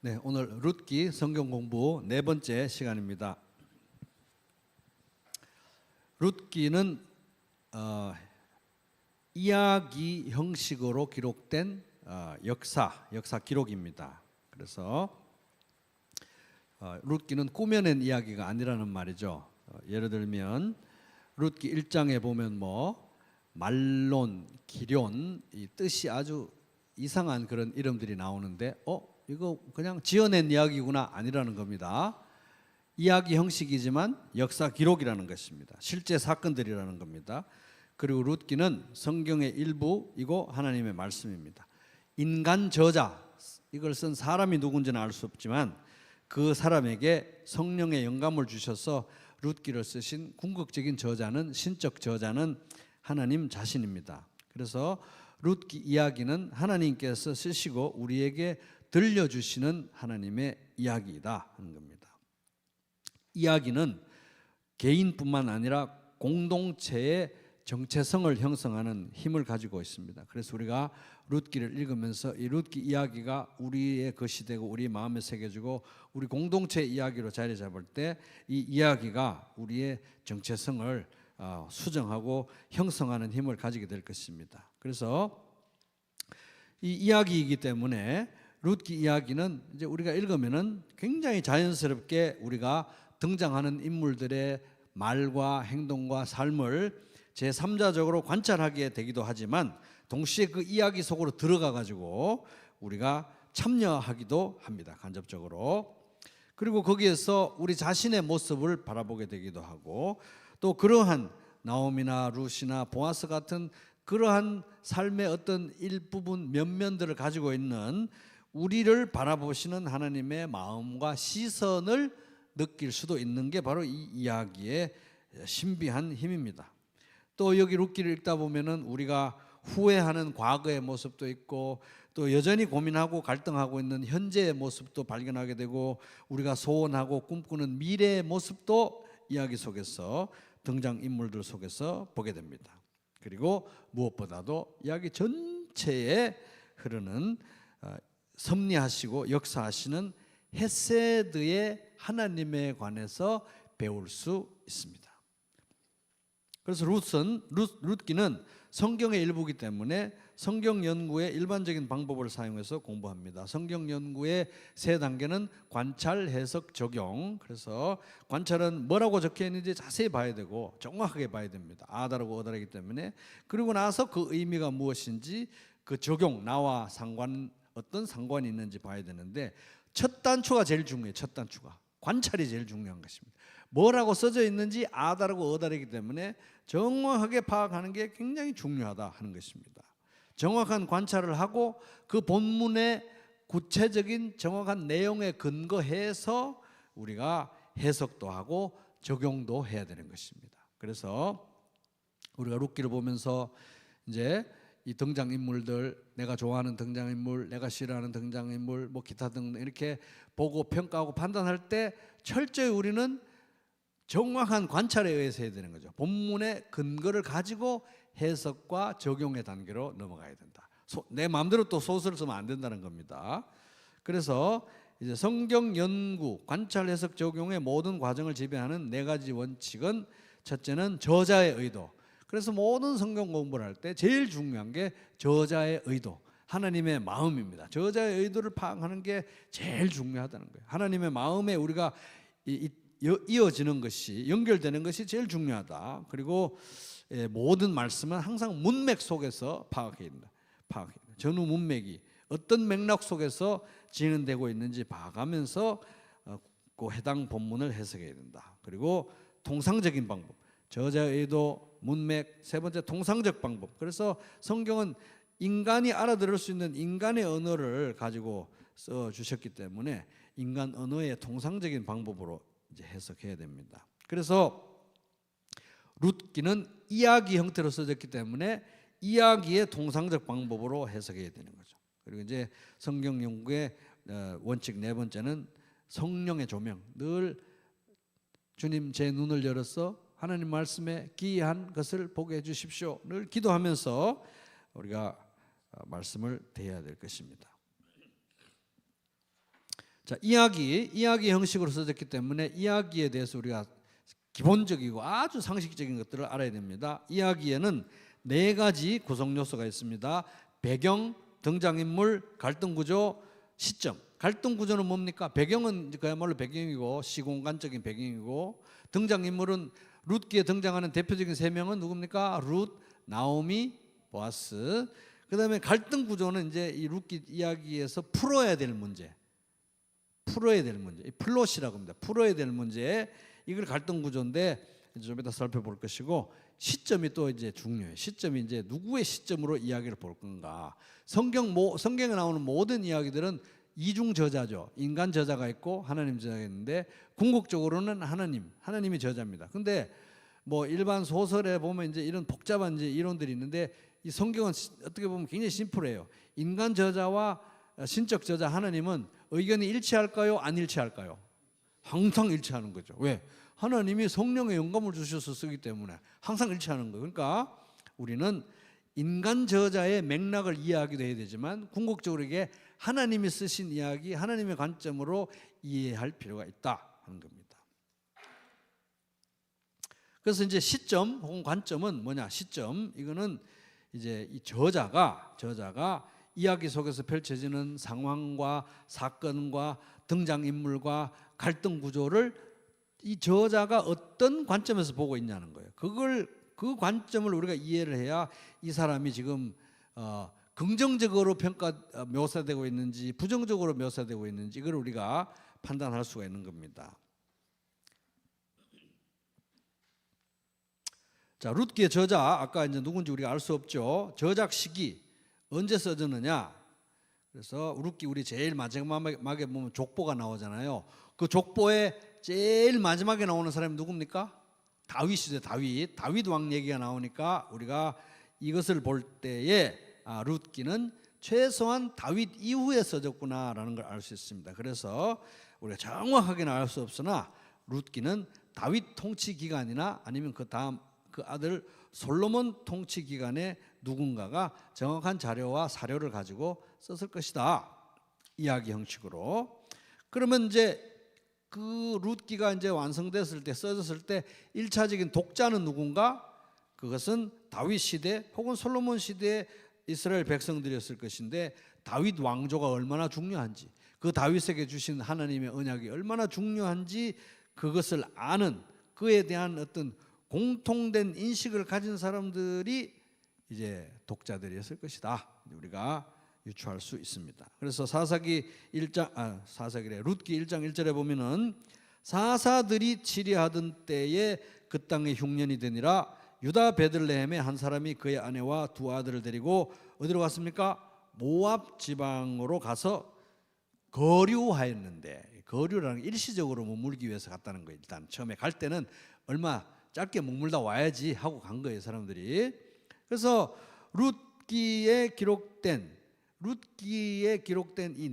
네, 오늘 룻기 성경 공부 네 번째 시간입니다. 룻기는 이야기 형식으로 기록된 역사 기록입니다. 그래서 룻기는 꾸며낸 이야기가 아니라는 말이죠. 예를 들면 룻기 1장에 보면 말론, 기럨, 이 뜻이 아주 이상한 그런 이름들이 나오는데 이거 그냥 지어낸 이야기구나 아니라는 겁니다. 이야기 형식이지만 역사 기록이라는 것입니다. 실제 사건들이라는 겁니다. 그리고 룻기는 성경의 일부이고 하나님의 말씀입니다. 인간 저자, 이걸 쓴 사람이 누군지는 알 수 없지만 그 사람에게 성령의 영감을 주셔서 룻기를 쓰신 궁극적인 저자는, 신적 저자는 하나님 자신입니다. 그래서 룻기 이야기는 하나님께서 쓰시고 우리에게 들려주시는 하나님의 이야기이다 하는 겁니다. 이야기는 개인뿐만 아니라 공동체의 정체성을 형성하는 힘을 가지고 있습니다. 그래서 우리가 룻기를 읽으면서 이 룻기 이야기가 우리의 것이 되고 우리 마음에 새겨지고 우리 공동체의 이야기로 자리 잡을 때 이 이야기가 우리의 정체성을 수정하고 형성하는 힘을 가지게 될 것입니다. 그래서 이 이야기이기 때문에 룻기 이야기는 이제 우리가 읽으면은 굉장히 자연스럽게 우리가 등장하는 인물들의 말과 행동과 삶을 제3자적으로 관찰하게 되기도 하지만 동시에 그 이야기 속으로 들어가 가지고 우리가 참여하기도 합니다. 간접적으로. 그리고 거기에서 우리 자신의 모습을 바라보게 되기도 하고 또 그러한 나오미나 룻이나 보아스 같은 그러한 삶의 어떤 일부분 면면들을 가지고 있는 우리를 바라보시는 하나님의 마음과 시선을 느낄 수도 있는 게 바로 이 이야기의 신비한 힘입니다. 또 여기 룻기를 읽다 보면은 우리가 후회하는 과거의 모습도 있고 또 여전히 고민하고 갈등하고 있는 현재의 모습도 발견하게 되고 우리가 소원하고 꿈꾸는 미래의 모습도 이야기 속에서 등장인물들 속에서 보게 됩니다. 그리고 무엇보다도 이야기 전체에 흐르는 섭리하시고 역사하시는 헤세드의 하나님에 관해서 배울 수 있습니다. 그래서 룻기는 성경의 일부이기 때문에 성경 연구의 일반적인 방법을 사용해서 공부합니다. 성경 연구의 세 단계는 관찰, 해석, 적용. 그래서 관찰은 뭐라고 적혀 있는지 자세히 봐야 되고 정확하게 봐야 됩니다. 아다르고 어다르기 때문에. 그리고 나서 그 의미가 무엇인지 그 적용, 나와 어떤 상관이 있는지 봐야 되는데 첫 단추가 제일 중요해요. 첫 단추가. 관찰이 제일 중요한 것입니다. 뭐라고 써져 있는지 아다르고 어다르기 때문에 정확하게 파악하는 게 굉장히 중요하다 하는 것입니다. 정확한 관찰을 하고 그 본문의 구체적인 정확한 내용에 근거해서 우리가 해석도 하고 적용도 해야 되는 것입니다. 그래서 우리가 룻기를 보면서 이제 이 등장인물들, 내가 좋아하는 등장인물, 내가 싫어하는 등장인물, 기타 등등 이렇게 보고 평가하고 판단할 때 철저히 우리는 정확한 관찰에 의해서 해야 되는 거죠. 본문의 근거를 가지고 해석과 적용의 단계로 넘어가야 된다. 내 마음대로 또 소설을 쓰면 안 된다는 겁니다. 그래서 이제 성경 연구, 관찰, 해석, 적용의 모든 과정을 지배하는 네 가지 원칙은 첫째는 저자의 의도. 그래서 모든 성경 공부를 할 때 제일 중요한 게 저자의 의도, 하나님의 마음입니다. 저자의 의도를 파악하는 게 제일 중요하다는 거예요. 하나님의 마음에 우리가 이어지는 것이, 연결되는 것이 제일 중요하다. 그리고 모든 말씀은 항상 문맥 속에서 파악해야 된다. 전후 문맥이 어떤 맥락 속에서 진행되고 있는지 봐가면서 그 해당 본문을 해석해야 된다. 그리고 통상적인 방법, 저자의 의도, 문맥, 세 번째 통상적 방법. 그래서 성경은 인간이 알아들을 수 있는 인간의 언어를 가지고 써 주셨기 때문에 인간 언어의 통상적인 방법으로 이제 해석해야 됩니다. 그래서 룻기는 이야기 형태로 써졌기 때문에 이야기의 통상적 방법으로 해석해야 되는 거죠. 그리고 이제 성경 연구의 원칙 네 번째는 성령의 조명. 늘 주님 제 눈을 열어서 하나님 말씀에 기이한 것을 보게 해주십시오. 늘 기도하면서 우리가 말씀을 대해야 될 것입니다. 자, 이야기 형식으로 써졌기 때문에 이야기에 대해서 우리가 기본적이고 아주 상식적인 것들을 알아야 됩니다. 이야기에는 4가지 구성 요소가 있습니다. 배경, 등장인물, 갈등구조, 시점. 갈등구조는 뭡니까? 배경은 그야말로 배경이고 시공간적인 배경이고, 등장인물은 룻기에 등장하는 대표적인 3명은 누굽니까? 룻, 나오미, 보아스. 그 다음에 갈등구조는 이제 이 룻기 이야기에서 풀어야 될 문제, 플롯이라고 합니다. 풀어야 될 문제, 이걸 갈등 구조인데 좀 이따 살펴볼 것이고, 시점이 또 이제 중요해요. 시점이 이제 누구의 시점으로 이야기를 볼 건가. 성경에 나오는 모든 이야기들은 이중 저자죠. 인간 저자가 있고 하나님 저자가 있는데, 궁극적으로는 하나님이 저자입니다. 근데 뭐 일반 소설에 보면 이제 이런 복잡한 이제 이론들이 있는데, 이 성경은 어떻게 보면 굉장히 심플해요. 인간 저자와 신적 저자 하나님은 의견이 일치할까요? 안 일치할까요? 항상 일치하는 거죠. 왜? 하나님이 성령의 영감을 주셔서 쓰기 때문에 항상 일치하는 거예요. 그러니까 우리는 인간 저자의 맥락을 이해하기도 해야 되지만, 궁극적으로 이게 하나님이 쓰신 이야기, 하나님의 관점으로 이해할 필요가 있다 하는 겁니다. 그래서 이제 시점 혹은 관점은 뭐냐? 시점, 이거는 이제 이 저자가 이야기 속에서 펼쳐지는 상황과 사건과 등장인물과 갈등 구조를 이 저자가 어떤 관점에서 보고 있냐는 거예요. 그 관점을 우리가 이해를 해야 이 사람이 지금 긍정적으로 묘사되고 있는지 부정적으로 묘사되고 있는지 이걸 우리가 판단할 수가 있는 겁니다. 자, 룻기의 저자, 아까 이제 누군지 우리가 알 수 없죠. 저작 시기 언제 써졌느냐? 그래서 룻기 우리 제일 마지막에 보면 족보가 나오잖아요. 그 족보에 제일 마지막에 나오는 사람이 누굽니까? 다윗이죠. 다윗 왕 얘기가 나오니까 우리가 이것을 볼 때에 룻기는 최소한 다윗 이후에 써졌구나라는 걸 알 수 있습니다. 그래서 우리가 정확하게는 알 수 없으나 룻기는 다윗 통치 기간이나 아니면 그 다음 그 아들 솔로몬 통치 기간에 누군가가 정확한 자료와 사료를 가지고 썼을 것이다. 이야기 형식으로. 그러면 이제 그 룻기가 이제 완성됐을 때, 써졌을 때 1차적인 독자는 누군가? 그것은 다윗 시대 혹은 솔로몬 시대의 이스라엘 백성들이었을 것인데, 다윗 왕조가 얼마나 중요한지, 그 다윗에게 주신 하나님의 언약이 얼마나 중요한지 그것을 아는, 그에 대한 어떤 공통된 인식을 가진 사람들이 이제 독자들이었을 것이다. 우리가 유추할 수 있습니다. 그래서 룻기 1장 1절에 보면은 사사들이 치리하던 때에 그 땅에 흉년이 되니라. 유다 베들레헴에 한 사람이 그의 아내와 2 아들을 데리고 어디로 갔습니까? 모압 지방으로 가서 거류하였는데, 거류라는 게 일시적으로 머물기 위해서 갔다는 거예요. 일단 처음에 갈 때는 얼마 짧게 머물다 와야지 하고 간 거예요, 사람들이. 그래서 룻기에 기록된 이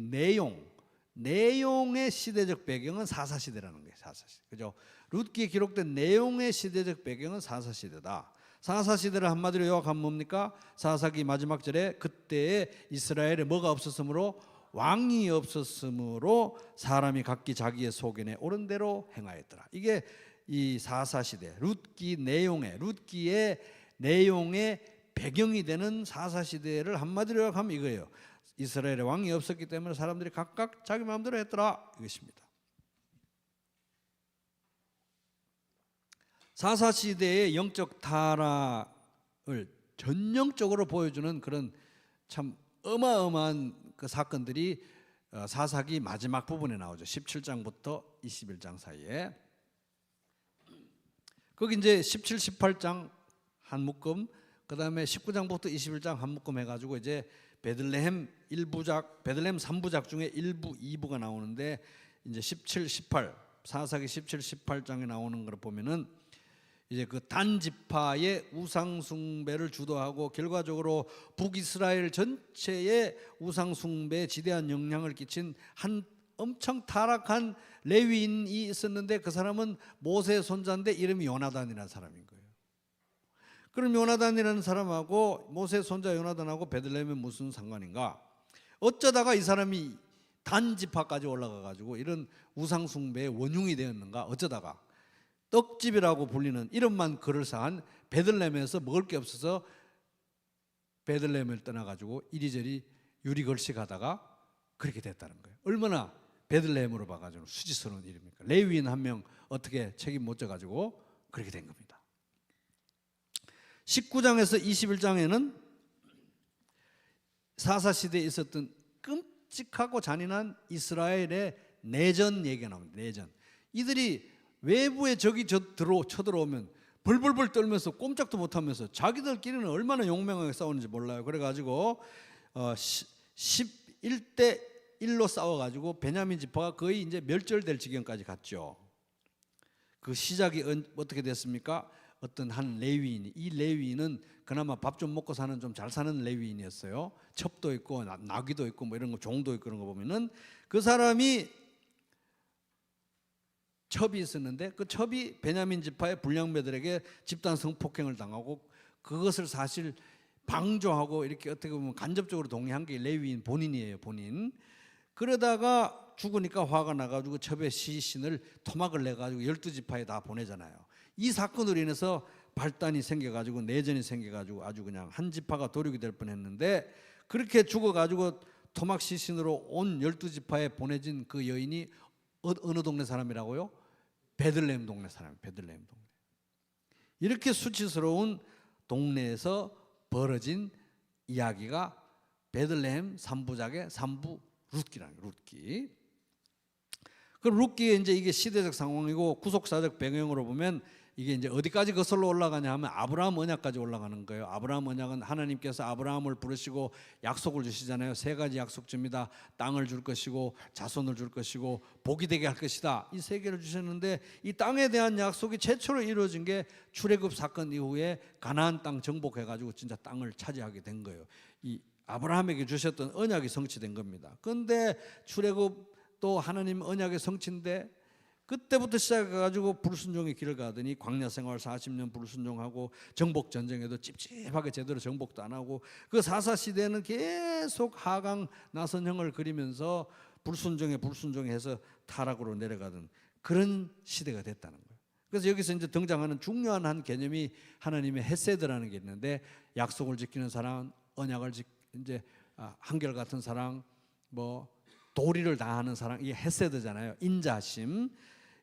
내용의 시대적 배경은 사사시대라는 거예요. 사사시대. 그죠? 룻기에 기록된 내용의 시대적 배경은 사사시대다. 사사시대를 한마디로 요약하면 뭡니까? 사사기 마지막 절에 그때에 이스라엘에 뭐가 없었으므로? 왕이 없었으므로 사람이 각기 자기의 소견에 옳은 대로 행하였더라. 이게 이 사사시대, 룻기의 내용의 배경이 되는 사사시대를 한마디로 요약하면 이거예요. 이스라엘에 왕이 없었기 때문에 사람들이 각각 자기 마음대로 했더라, 이것입니다. 사사시대의 영적 타락을 전형적으로 보여주는 그런 참 어마어마한 그 사건들이 사사기 마지막 부분에 나오죠. 17장부터 21장 사이에. 거기 이제 17, 18장 한 묶음, 그 다음에 19장부터 21장 한 묶음 해가지고 이제 베들레헴 3부작 중에 1부, 2부가 나오는데, 이제 17, 18, 사사기 17, 18장에 나오는 걸 보면은 이제 그 단지파의 우상숭배를 주도하고 결과적으로 북이스라엘 전체의 우상숭배에 지대한 영향을 끼친 한 엄청 타락한 레위인이 있었는데, 그 사람은 모세의 손자인데 이름이 요나단이라는 사람인 거예요. 그럼 요나단이라는 사람하고 모세의 손자 요나단하고 베들레헴에 무슨 상관인가? 어쩌다가 이 사람이 단지파까지 올라가 가지고 이런 우상 숭배의 원흉이 되었는가? 어쩌다가 떡집이라고 불리는 이름만 그럴싸한 베들레헴에서 먹을 게 없어서 베들레헴을 떠나 가지고 이리저리 유리걸식하다가 그렇게 됐다는 거예요. 얼마나 베들레헴으로 봐가지고 수치스러운 일입니까? 레위인 한 명 어떻게 책임 못 져가지고 그렇게 된 겁니다. 19장에서 21장에는 사사시대에 있었던 끔찍하고 잔인한 이스라엘의 내전 얘기가 나옵니다. 내전. 이들이 외부에 적이 쳐들어오면 벌벌벌 떨면서 꼼짝도 못하면서 자기들끼리는 얼마나 용맹하게 싸우는지 몰라요. 그래가지고 11대 1로 싸워가지고 베냐민 지파가 거의 이제 멸절될 지경까지 갔죠. 그 시작이 어떻게 됐습니까? 어떤 한 레위인이, 이 레위인은 그나마 밥 좀 먹고 사는 좀 잘 사는 레위인이었어요. 첩도 있고 나귀도 있고 뭐 이런 거 종도 있고 그런 거 보면은 그 사람이 첩이 있었는데 그 첩이 베냐민 지파의 불량배들에게 집단 성폭행을 당하고 그것을 사실 방조하고 이렇게 어떻게 보면 간접적으로 동의한 게 레위인 본인이에요. 본인. 그러다가 죽으니까 화가 나가지고 첩의 시신을 토막을 내가지고 12지파에 다 보내잖아요. 이 사건으로 인해서 발단이 생겨가지고 내전이 생겨가지고 아주 그냥 한 지파가 도륙이 될 뻔했는데 그렇게 죽어가지고 토막 시신으로 온 12지파에 보내진 그 여인이 어느 동네 사람이라고요? 베들레헴 동네 사람. 베들레헴 동네. 이렇게 수치스러운 동네에서 벌어진 이야기가 베들레헴 3부작의 3부 룻기라는 거예요. 룻기. 그럼 룻기에 이제 이게 시대적 상황이고 구속사적 배경으로 보면 이게 이제 어디까지 거슬러 올라가냐 하면 아브라함 언약까지 올라가는 거예요. 아브라함 언약은 하나님께서 아브라함을 부르시고 약속을 주시잖아요. 3가지 약속 줍니다. 땅을 줄 것이고 자손을 줄 것이고 복이 되게 할 것이다. 이 3개를 주셨는데 이 땅에 대한 약속이 최초로 이루어진 게 출애굽 사건 이후에 가나안 땅 정복해가지고 진짜 땅을 차지하게 된 거예요. 이 아브라함에게 주셨던 언약이 성취된 겁니다. 그런데 출애굽 또 하나님 언약의 성취인데 그때부터 시작해가지고 불순종의 길을 가더니 광야 생활 40년 불순종하고 정복 전쟁에도 찝찝하게 제대로 정복도 안 하고 그 사사시대는 계속 하강 나선형을 그리면서 불순종해서 타락으로 내려가던 그런 시대가 됐다는 거예요. 그래서 여기서 이제 등장하는 중요한 한 개념이 하나님의 헤세드라는 게 있는데 약속을 지키는 사랑, 언약을 이제 한결같은 사랑, 뭐 도리를 다하는 사랑, 이게 헤세드잖아요. 인자심.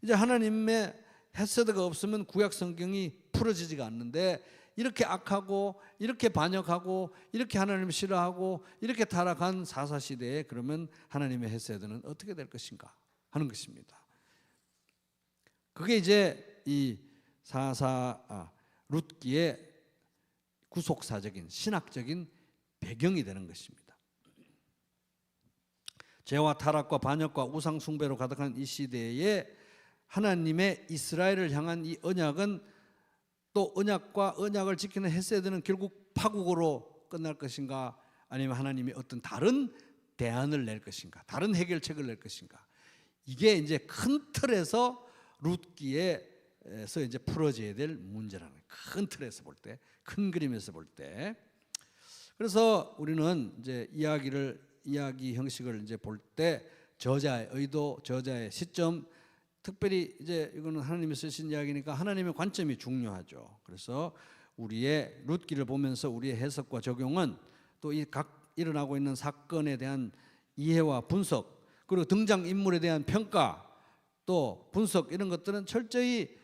이제 하나님의 헤세드가 없으면 구약 성경이 풀어지지가 않는데 이렇게 악하고 이렇게 반역하고 이렇게 하나님을 싫어하고 이렇게 타락한 사사시대에 그러면 하나님의 헤세드는 어떻게 될 것인가 하는 것입니다. 그게 이제 이 룻기의 구속사적인 신학적인 배경이 되는 것입니다. 죄와 타락과 반역과 우상 숭배로 가득한 이 시대에 하나님의 이스라엘을 향한 이 언약은 또 언약과 언약을 지키는 헤세드는 결국 파국으로 끝날 것인가 아니면 하나님이 어떤 다른 대안을 낼 것인가 다른 해결책을 낼 것인가 이게 이제 큰 틀에서 룻기에서 이제 풀어져야 될 문제라는 거예요. 큰 틀에서 볼 때, 큰 그림에서 볼 때. 그래서 우리는 이제 이야기 형식을 이제 볼 때 저자의 의도, 저자의 시점, 특별히 이제 이거는 하나님이 쓰신 이야기니까 하나님의 관점이 중요하죠. 그래서 우리의 룻기를 보면서 우리의 해석과 적용은 또 이 각 일어나고 있는 사건에 대한 이해와 분석, 그리고 등장 인물에 대한 평가, 또 분석 이런 것들은 철저히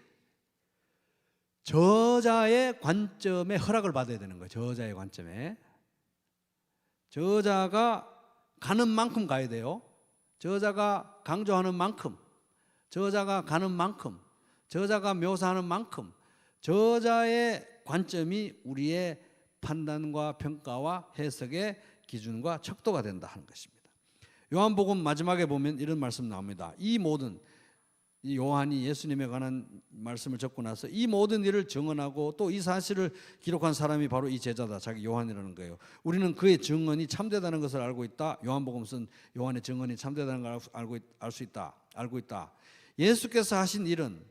저자의 관점에 허락을 받아야 되는 거예요. 저자의 관점에. 저자가 가는 만큼 가야 돼요. 저자가 강조하는 만큼, 저자가 가는 만큼, 저자가 묘사하는 만큼 저자의 관점이 우리의 판단과 평가와 해석의 기준과 척도가 된다 하는 것입니다. 요한복음 마지막에 보면 이런 말씀 나옵니다. 이 요한이 예수님에 관한 말씀을 적고 나서 이 모든 일을 증언하고 또 이 사실을 기록한 사람이 바로 이 제자다. 자기 요한이라는 거예요. 우리는 그의 증언이 참되다는 것을 알고 있다. 요한복음 쓴 요한의 증언이 참되다는 걸 알고 있다. 예수께서 하신 일은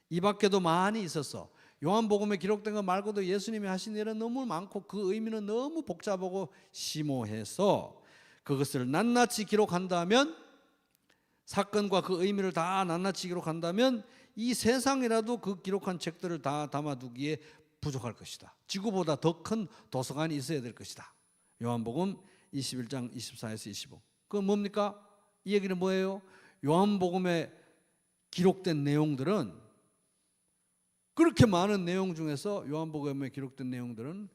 이 밖에도 많이 있었어. 요한복음에 기록된 것 말고도 예수님이 하신 일은 너무 많고 그 의미는 너무 복잡하고 심오해서 그것을 낱낱이 기록한다면 사건과 그 의미를 다 낱낱이 기록한다면 이 세상이라도 그 기록한 책들을 다 담아두기에 부족할 것이다. 지구보다 더 큰 도서관이 있어야 될 것이다. 요한복음 21장 24에서 25. 그건 뭡니까? 이 얘기는 뭐예요? 요한복음에 기록된 내용들은, 그렇게 많은 내용 중에서 요한복음에 기록된 내용들은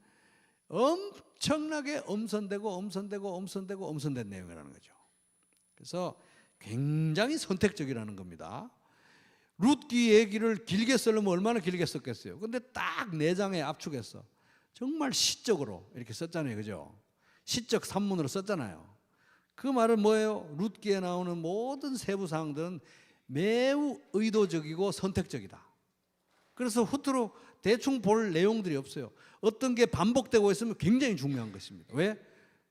엄청나게 엄선된 내용이라는 거죠. 그래서 굉장히 선택적이라는 겁니다. 룻기 얘기를 길게 쓰려면 얼마나 길게 썼겠어요. 근데 딱 4장에 압축해서 정말 시적으로 이렇게 썼잖아요. 그죠? 시적 산문으로 썼잖아요. 그 말은 뭐예요? 룻기에 나오는 모든 세부 사항들은 매우 의도적이고 선택적이다. 그래서 후트로 대충 볼 내용들이 없어요. 어떤 게 반복되고 있으면 굉장히 중요한 것입니다. 왜?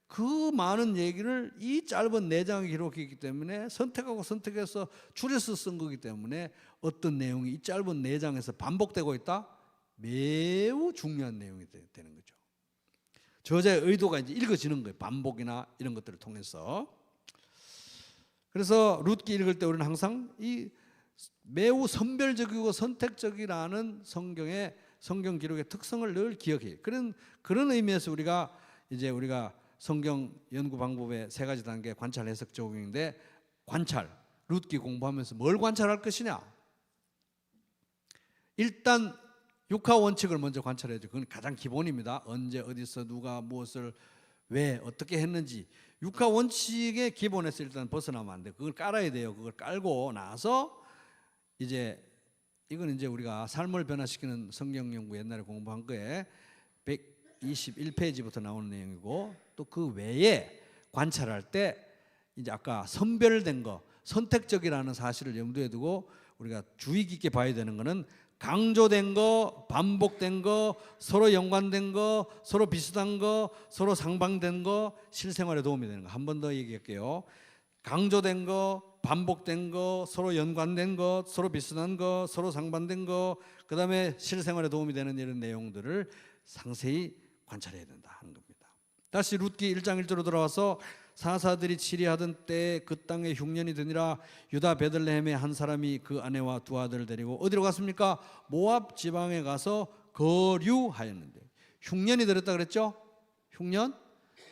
그 많은 얘기를 이 짧은 4장에 기록했기 때문에 선택하고 선택해서 줄여서 쓴 거기 때문에 어떤 내용이 이 짧은 4장에서 반복되고 있다? 매우 중요한 내용이 되는 거죠. 저자의 의도가 이제 읽어지는 거예요. 반복이나 이런 것들을 통해서. 그래서 룻기 읽을 때 우리는 항상 이 매우 선별적이고 선택적이라는 성경 기록의 특성을 늘 기억해요. 그런 의미에서 우리가 성경 연구 방법의 3가지 단계 관찰, 해석, 적용인데, 관찰, 룻기 공부하면서 뭘 관찰할 것이냐? 일단 육하 원칙을 먼저 관찰해야죠. 그건 가장 기본입니다. 언제, 어디서, 누가, 무엇을, 왜, 어떻게 했는지. 육하 원칙의 기본에서 일단 벗어나면 안 돼요. 그걸 깔아야 돼요. 그걸 깔고 나서 이건 우리가 삶을 변화시키는 성경 연구 옛날에 공부한 거에 121페이지부터 나오는 내용이고, 또 그 외에 관찰할 때 아까 선별된 거, 선택적이라는 사실을 염두에 두고 우리가 주의 깊게 봐야 되는 거는 강조된 거, 반복된 거, 서로 연관된 거, 서로 비슷한 거, 서로 상반된 거, 실생활에 도움이 되는 거. 한 번 더 얘기할게요. 강조된 거, 반복된 거, 서로 연관된 것, 서로 비슷한 거, 서로 상반된 거, 그 다음에 실생활에 도움이 되는 이런 내용들을 상세히 관찰해야 된다 하는 겁니다. 다시 룻기 1장 1절로 돌아와서 사사들이 치리하던 때에 그 땅에 흉년이 드니라. 유다 베들레헴의 한 사람이 그 아내와 2 아들을 데리고 어디로 갔습니까? 모압 지방에 가서 거류하였는데, 흉년이 들었다 그랬죠? 흉년.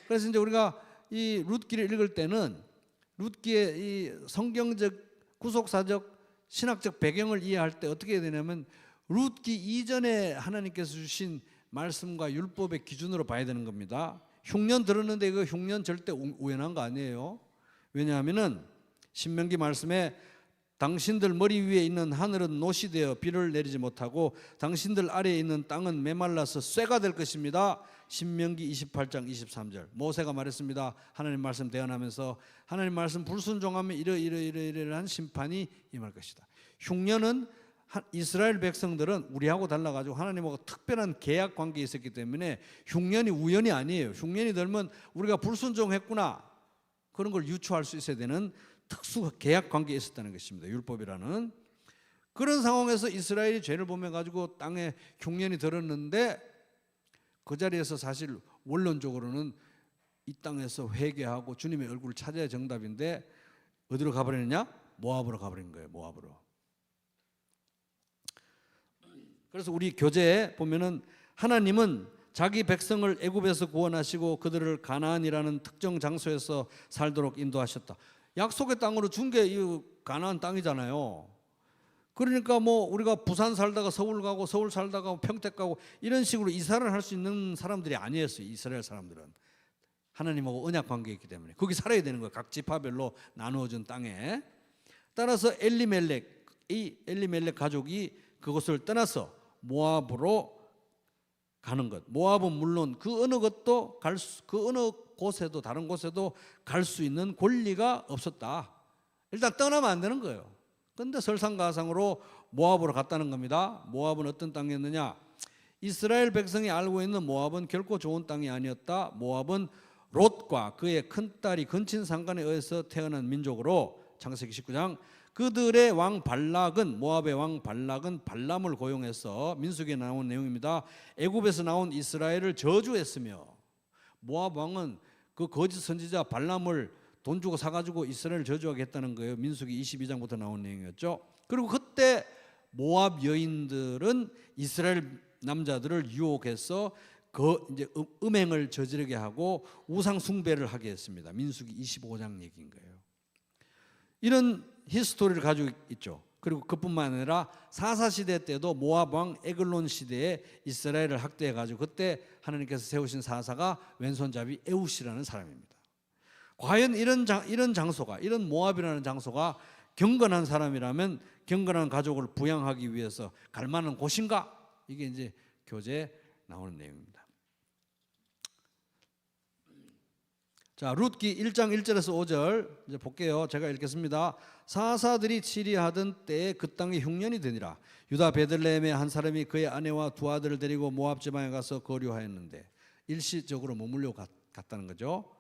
그래서 우리가 이 룻기를 읽을 때는 룻기의 이 성경적, 구속사적, 신학적 배경을 이해할 때 어떻게 해야 되냐면, 룻기 이전에 하나님께서 주신 말씀과 율법의 기준으로 봐야 되는 겁니다. 흉년 들었는데 그 흉년 절대 우연한 거 아니에요. 왜냐하면은 신명기 말씀에 당신들 머리 위에 있는 하늘은 노시 되어 비를 내리지 못하고 당신들 아래에 있는 땅은 메말라서 쇠가 될 것입니다. 신명기 28장 23절 모세가 말했습니다. 하나님 말씀 대언하면서 하나님 말씀 불순종하면 이러이러한 심판이 임할 것이다. 흉년은 이스라엘 백성들은 우리하고 달라가지고 하나님하고 특별한 계약 관계에 있었기 때문에 흉년이 우연이 아니에요. 흉년이 들면 우리가 불순종했구나, 그런 걸 유추할 수 있어야 되는 특수 계약 관계에 있었다는 것입니다. 율법이라는. 그런 상황에서 이스라엘이 죄를 범해 가지고 땅에 흉년이 들었는데, 그 자리에서 사실 원론적으로는 이 땅에서 회개하고 주님의 얼굴을 찾아야 정답인데 어디로 가버리느냐? 모압으로 가버린 거예요. 모압으로. 그래서 우리 교재에 보면은 하나님은 자기 백성을 애굽에서 구원하시고 그들을 가나안이라는 특정 장소에서 살도록 인도하셨다. 약속의 땅으로 준 게 이 가나안 땅이잖아요. 그러니까 우리가 부산 살다가 서울 가고 서울 살다가 평택 가고 이런 식으로 이사를 할 수 있는 사람들이 아니었어요. 이스라엘 사람들은 하나님하고 언약 관계에 있기 때문에 거기 살아야 되는 거예요. 각 지파별로 나누어준 땅에. 따라서 이 엘리멜렉 가족이 그곳을 떠나서 모압으로 가는 것. 모압은 물론 그 어느 곳에도 다른 곳에도 갈 수 있는 권리가 없었다. 일단 떠나면 안 되는 거예요. 그런데 설상가상으로 모압으로 갔다는 겁니다. 모압은 어떤 땅이었느냐? 이스라엘 백성이 알고 있는 모압은 결코 좋은 땅이 아니었다. 모압은 롯과 그의 큰딸이 근친 상간에 의해서 태어난 민족으로, 창세기 19장, 그들의 왕 발락은, 모압의 왕 발락은 발람을 고용해서, 민수기에 나온 내용입니다. 애굽에서 나온 이스라엘을 저주했으며, 모압 왕은 그 거짓 선지자 발람을 돈 주고 사가지고 이스라엘을 저주하겠다는 거예요. 민수기 22장부터 나온 내용이었죠. 그리고 그때 모압 여인들은 이스라엘 남자들을 유혹해서 그 이제 음행을 저지르게 하고 우상 숭배를 하게 했습니다. 민수기 25장 얘기인 거예요. 이런 히스토리를 가지고 있죠. 그리고 그뿐만 아니라 사사 시대 때도 모압 왕 에글론 시대에 이스라엘을 학대해 가지고 그때 하나님께서 세우신 사사가 왼손잡이 에웃이라는 사람입니다. 과연 이런 장소가, 이런 모압이라는 장소가 경건한 사람이라면 경건한 가족을 부양하기 위해서 갈 만한 곳인가? 이게 이제 교재에 나오는 내용입니다. 자, 룻기 1장 1절에서 5절 이제 볼게요. 제가 읽겠습니다. 사사들이 치리하던 때에 그 땅이 흉년이 되니라. 유다 베들레헴의 한 사람이 그의 아내와 두 아들을 데리고 모압 지방에 가서 거류하였는데 일시적으로 머물려 갔다는 거죠.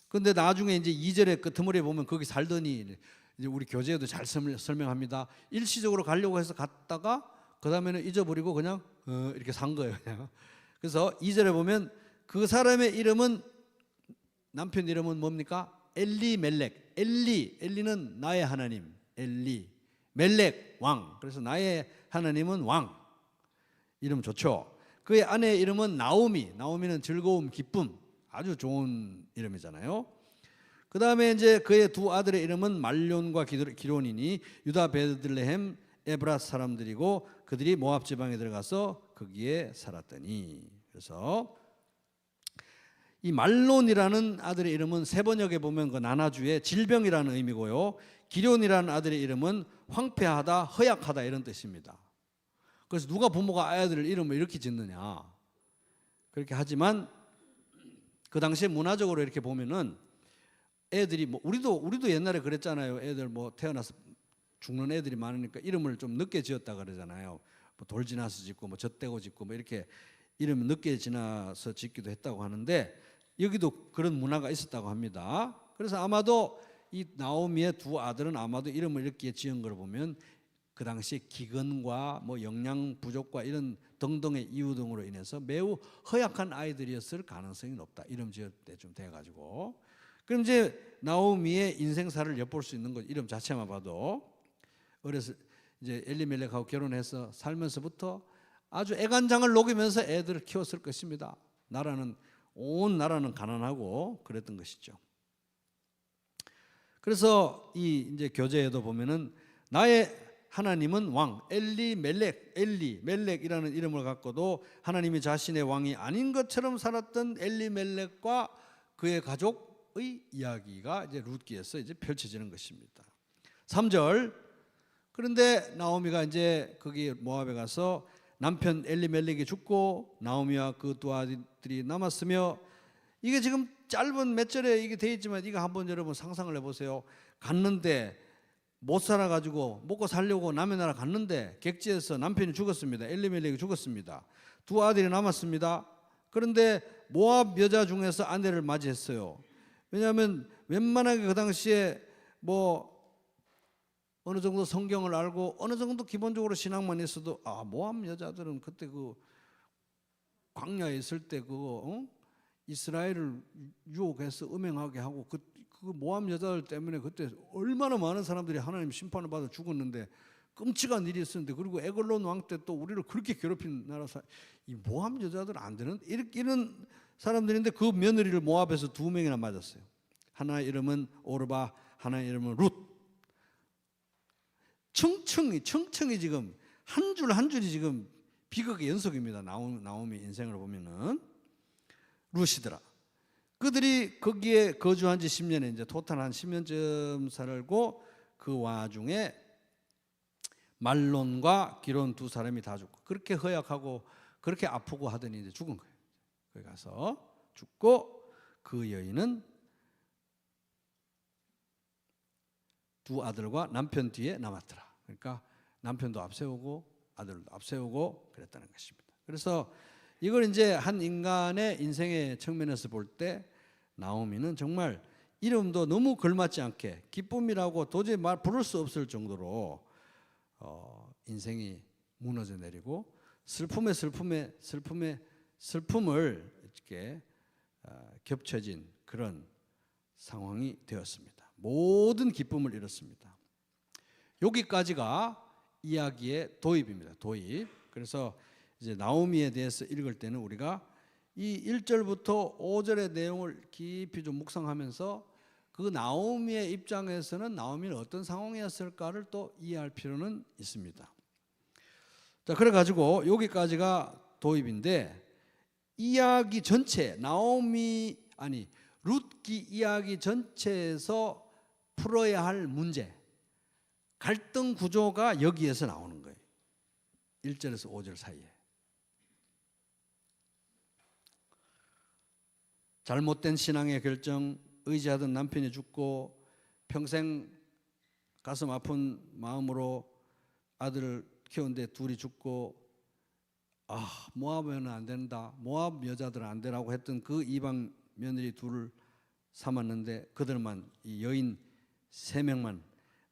근데 나중에 이제 2절의 끄트머리에 보면 거기 살더니 이제 우리 교재에도 잘 설명합니다. 일시적으로 가려고 해서 갔다가 그 다음에는 잊어버리고 그냥 이렇게 산 거예요. 그냥. 그래서 2절에 보면 그 사람의 이름은, 남편 이름은 뭡니까? 엘리멜렉. 엘리는 나의 하나님. 엘리. 멜렉 왕. 그래서 나의 하나님은 왕. 이름 좋죠. 그의 아내의 이름은 나오미. 나오미는 즐거움, 기쁨. 아주 좋은 이름이잖아요. 그 다음에 이제 그의 두 아들의 이름은 말론과 기론이니 유다 베들레헴 에브라 사람들이고 그들이 모압 지방에 들어가서 거기에 살았더니. 그래서 이 말론이라는 아들의 이름은 세번역에 보면 그 나나주의 질병이라는 의미고요. 기론이라는 아들의 이름은 황폐하다, 허약하다 이런 뜻입니다. 그래서 누가 부모가 아이들 이름을 이렇게 짓느냐? 그렇게 하지만 그 당시에 문화적으로 이렇게 보면은 애들이 뭐 우리도 옛날에 그랬잖아요. 애들 뭐 태어나서 죽는 애들이 많으니까 이름을 좀 늦게 지었다 그러잖아요. 뭐 돌 지나서 짓고 뭐 젖대고 짓고 뭐 이렇게 이름 늦게 지나서 짓기도 했다고 하는데 여기도 그런 문화가 있었다고 합니다. 그래서 아마도 이 나오미의 두 아들은 아마도 이름을 이렇게 지은 걸 보면 그 당시에 기근과 뭐 영양 부족과 이런 등등의 이유 등으로 인해서 매우 허약한 아이들이었을 가능성이 높다. 이름 지을 때쯤 돼가지고. 그럼 이제 나오미의 인생사를 엿볼 수 있는 거죠. 이름 자체만 봐도. 어려서 이제 엘리멜렉하고 결혼해서 살면서부터 아주 애간장을 녹이면서 애들을 키웠을 것입니다. 온 나라는 가난하고 그랬던 것이죠. 그래서 이 이제 교재에도 보면은 나의 하나님은 왕, 엘리멜렉이라는 이름을 갖고도 하나님이 자신의 왕이 아닌 것처럼 살았던 엘리멜렉과 그의 가족의 이야기가 이제 룻기에서 이제 펼쳐지는 것입니다. 3절. 그런데 나오미가 이제 거기 모압에 가서 남편 엘리멜렉이 죽고 나오미와 그 두 아들이 남았으며, 이게 지금 짧은 몇 절에 이게 돼 있지만 이거 한번 여러분 상상을 해보세요. 갔는데 못 살아가지고 먹고 살려고 남의 나라 갔는데 객지에서 남편이 죽었습니다. 엘리멜렉이 죽었습니다. 두 아들이 남았습니다. 그런데 모압 여자 중에서 아내를 맞이했어요. 왜냐하면 웬만하게 그 당시에 뭐 어느 정도 성경을 알고 어느 정도 기본적으로 신앙만 있어도 모압 여자들은 그때 그 광야에 있을 때 그거 이스라엘을 유혹해서 음행하게 하고 그 모압 여자들 때문에 그때 얼마나 많은 사람들이 하나님 심판을 받아 죽었는데 끔찍한 일이 있었는데, 그리고 에글론 왕 때 또 우리를 그렇게 괴롭힌 나라 이 모압 여자들 안 되는 이런 사람들인데 그 며느리를 모압에서 2명이나 맞았어요. 하나의 이름은 오르바, 하나의 이름은 룻. 청청이 지금 한 줄 한 줄이 지금 비극의 연속입니다. 나오미 인생을 보면은 룻이더라. 그들이 거기에 거주한 지 10년에 이제 토탈 한 10년쯤 살고 그 와중에 말론과 기론 두 사람이 다 죽고 그렇게 허약하고 그렇게 아프고 하더니 이제 죽은 거예요. 거기 가서 죽고 그 여인은 두 아들과 남편 뒤에 남았더라. 그러니까 남편도 앞세우고 아들도 앞세우고 그랬다는 것입니다. 그래서 이걸 이제 한 인간의 인생의 측면에서 볼 때 나오미는 정말 이름도 너무 걸맞지 않게 기쁨이라고 도저히 부를 수 없을 정도로 인생이 무너져 내리고 슬픔을 이렇게 겹쳐진 그런 상황이 되었습니다. 모든 기쁨을 잃었습니다. 여기까지가 이야기의 도입입니다. 도입. 그래서 이제 나오미에 대해서 읽을 때는 우리가 이 1절부터 5절의 내용을 깊이 좀 묵상하면서 그 나오미의 입장에서는 나오미는 어떤 상황이었을까를 또 이해할 필요는 있습니다. 자, 그래가지고 여기까지가 도입인데 이야기 전체 룻기 이야기 전체에서 풀어야 할 문제, 갈등 구조가 여기에서 나오는 거예요. 1절에서 5절 사이에. 잘못된 신앙의 결정, 의지하던 남편이 죽고 평생 가슴 아픈 마음으로 아들을 키웠는데 둘이 죽고 모압은 안 된다, 모압 여자들은 안 되라고 했던 그 이방 며느리 둘을 삼았는데 그들만, 이 여인 3명만,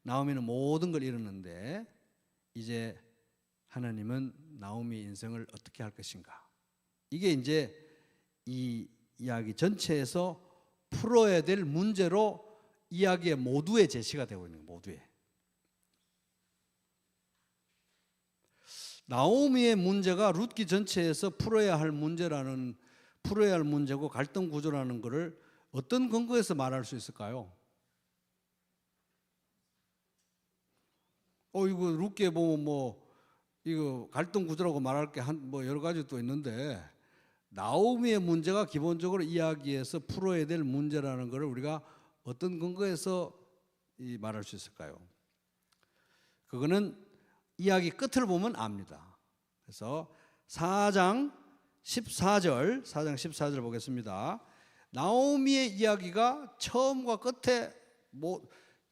나오미는 모든 걸 잃었는데 이제 하나님은 나오미 인생을 어떻게 할 것인가. 이게 이제 이 이야기 전체에서 풀어야 될 문제로 이야기의 모두에 제시가 되고 있는 거예요. 모두에. 나오미의 문제가 룻기 전체에서 풀어야 할 문제고 갈등 구조라는 것을 어떤 근거에서 말할 수 있을까요? 이거 룻기에 보면 이거 갈등 구조라고 말할 게 여러 가지 또 있는데 나오미의 문제가 기본적으로 이야기에서 풀어야 될 문제라는 것을 우리가 어떤 근거에서 말할 수 있을까요? 그거는 이야기 끝을 보면 압니다. 그래서 4장 14절 보겠습니다. 나오미의 이야기가 처음과 끝에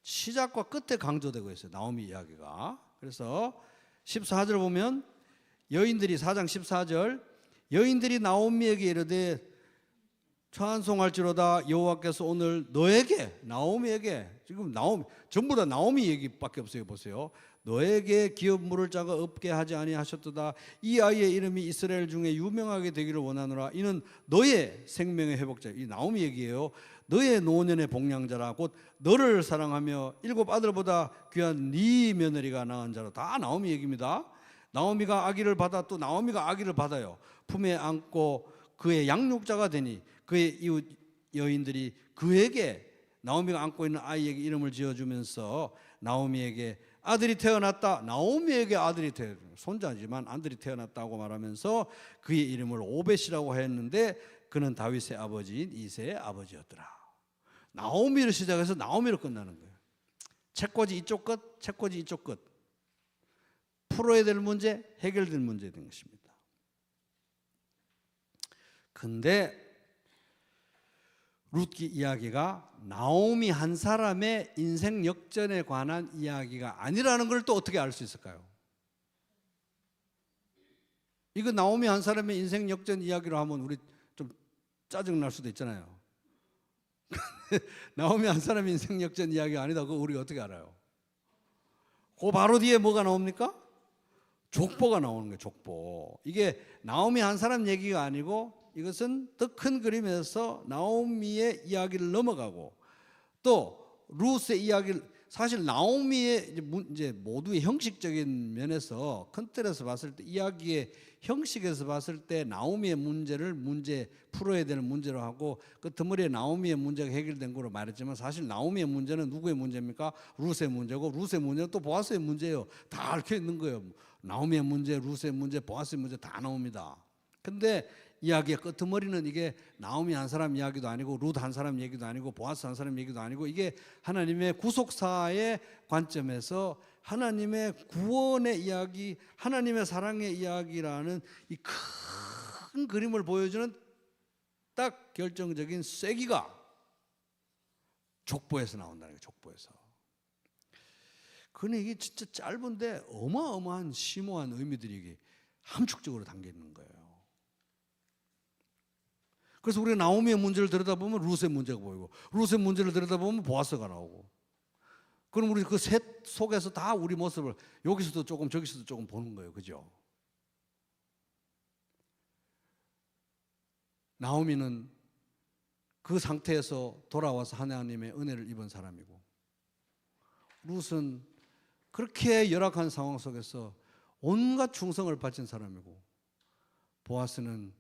시작과 끝에 강조되고 있어요. 나오미 이야기가. 그래서 14절 보면 여인들이 4장 14절 여인들이 나오미에게 이르되 찬송할지로다 여호와께서 오늘 너에게 나오미에게 지금 전부 다 나오미 얘기밖에 없어요. 보세요. 너에게 기업 물을 자가 없게 하지 아니하셨도다. 이 아이의 이름이 이스라엘 중에 유명하게 되기를 원하노라. 이는 너의 생명의 회복자. 이 나오미 얘기예요. 너의 노년의 복량자라. 곧 너를 사랑하며 7 아들보다 귀한 네 며느리가 낳은 자로. 다 나오미 얘기입니다. 나오미가 아기를 받아 또 나오미가 아기를 받아요. 품에 안고 그의 양육자가 되니 그의 이웃 여인들이 그에게 나오미가 안고 있는 아이에게 이름을 지어주면서 나오미에게 아들이 태어났다. 나오미에게 아들이 손자지만 아들이 태어났다고 말하면서 그의 이름을 오벳이라고 했는데 그는 다윗의 아버지인 이새의 아버지였더라. 나오미를 시작해서 나오미로 끝나는 거예요. 책꽂이 이쪽 끝, 책꽂이 이쪽 끝. 풀어야 될 문제, 해결될 문제 된 것입니다. 근데 룻기 이야기가 나오미 한 사람의 인생 역전에 관한 이야기가 아니라는 걸 또 어떻게 알 수 있을까요? 이거 나오미 한 사람의 인생 역전 이야기로 하면 우리 좀 짜증날 수도 있잖아요. 나오미 한 사람의 인생 역전 이야기가 아니다. 그거 우리가 어떻게 알아요? 그 바로 뒤에 뭐가 나옵니까? 족보가 나오는 거예요. 족보. 이게 나오미 한 사람 얘기가 아니고 이것은 더 큰 그림에서 나오미의 이야기를 넘어가고 또 룻의 이야기를 사실 나오미의 이제 모두의 형식적인 면에서 큰 틀에서 봤을 때 이야기의 형식에서 봤을 때 나오미의 문제를 풀어야 되는 문제로 하고 그 덩어리에 나오미의 문제가 해결된 거로 말했지만 사실 나오미의 문제는 누구의 문제입니까? 룻의 문제고 룻의 문제는 또 보아스의 문제예요. 다 얽혀 있는 거예요. 나오미의 문제, 룻의 문제, 보아스의 문제 다 나옵니다. 근데 이야기의 끄트머리는 이게 나오미 한 사람 이야기도 아니고 룻 한 사람 얘기도 아니고 보아스 한 사람 얘기도 아니고 이게 하나님의 구속사의 관점에서 하나님의 구원의 이야기, 하나님의 사랑의 이야기라는 이 큰 그림을 보여주는 딱 결정적인 쐐기가 족보에서 나온다는 거예요. 족보에서. 근데 이게 진짜 짧은데 어마어마한 심오한 의미들이 이게 함축적으로 담겨 있는 거예요. 그래서 우리가 나오미의 문제를 들여다보면 룻의 문제가 보이고 룻의 문제를 들여다보면 보아스가 나오고 그럼 우리 그 셋 속에서 다 우리 모습을 여기서도 조금 저기서도 조금 보는 거예요. 그죠? 나오미는 그 상태에서 돌아와서 하나님의 은혜를 입은 사람이고, 룻은 그렇게 열악한 상황 속에서 온갖 충성을 바친 사람이고, 보아스는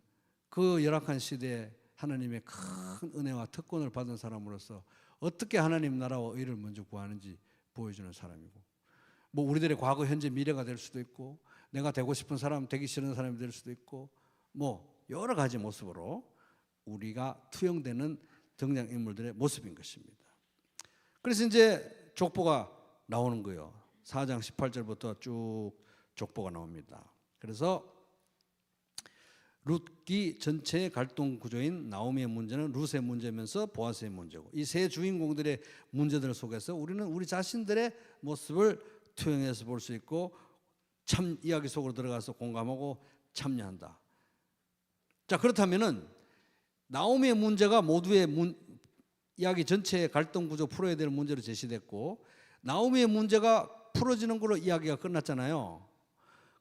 그 열악한 시대에 하나님의 큰 은혜와 특권을 받은 사람으로서 어떻게 하나님 나라와 의를 먼저 구하는지 보여주는 사람이고, 뭐 우리들의 과거, 현재, 미래가 될 수도 있고, 내가 되고 싶은 사람, 되기 싫은 사람이 될 수도 있고, 뭐 여러 가지 모습으로 우리가 투영되는 등장인물들의 모습인 것입니다. 그래서 이제 족보가 나오는 거예요. 4장 18절부터 쭉 족보가 나옵니다. 그래서 룻기 전체의 갈등 구조인 나오미의 문제는 룻의 문제면서 보아스의 문제고, 이 세 주인공들의 문제들 속에서 우리는 우리 자신들의 모습을 투영해서 볼 수 있고, 참 이야기 속으로 들어가서 공감하고 참여한다. 자, 그렇다면은 나오미의 문제가 모두의 이야기 전체의 갈등 구조 풀어야 될 문제로 제시됐고, 나오미의 문제가 풀어지는 걸로 이야기가 끝났잖아요.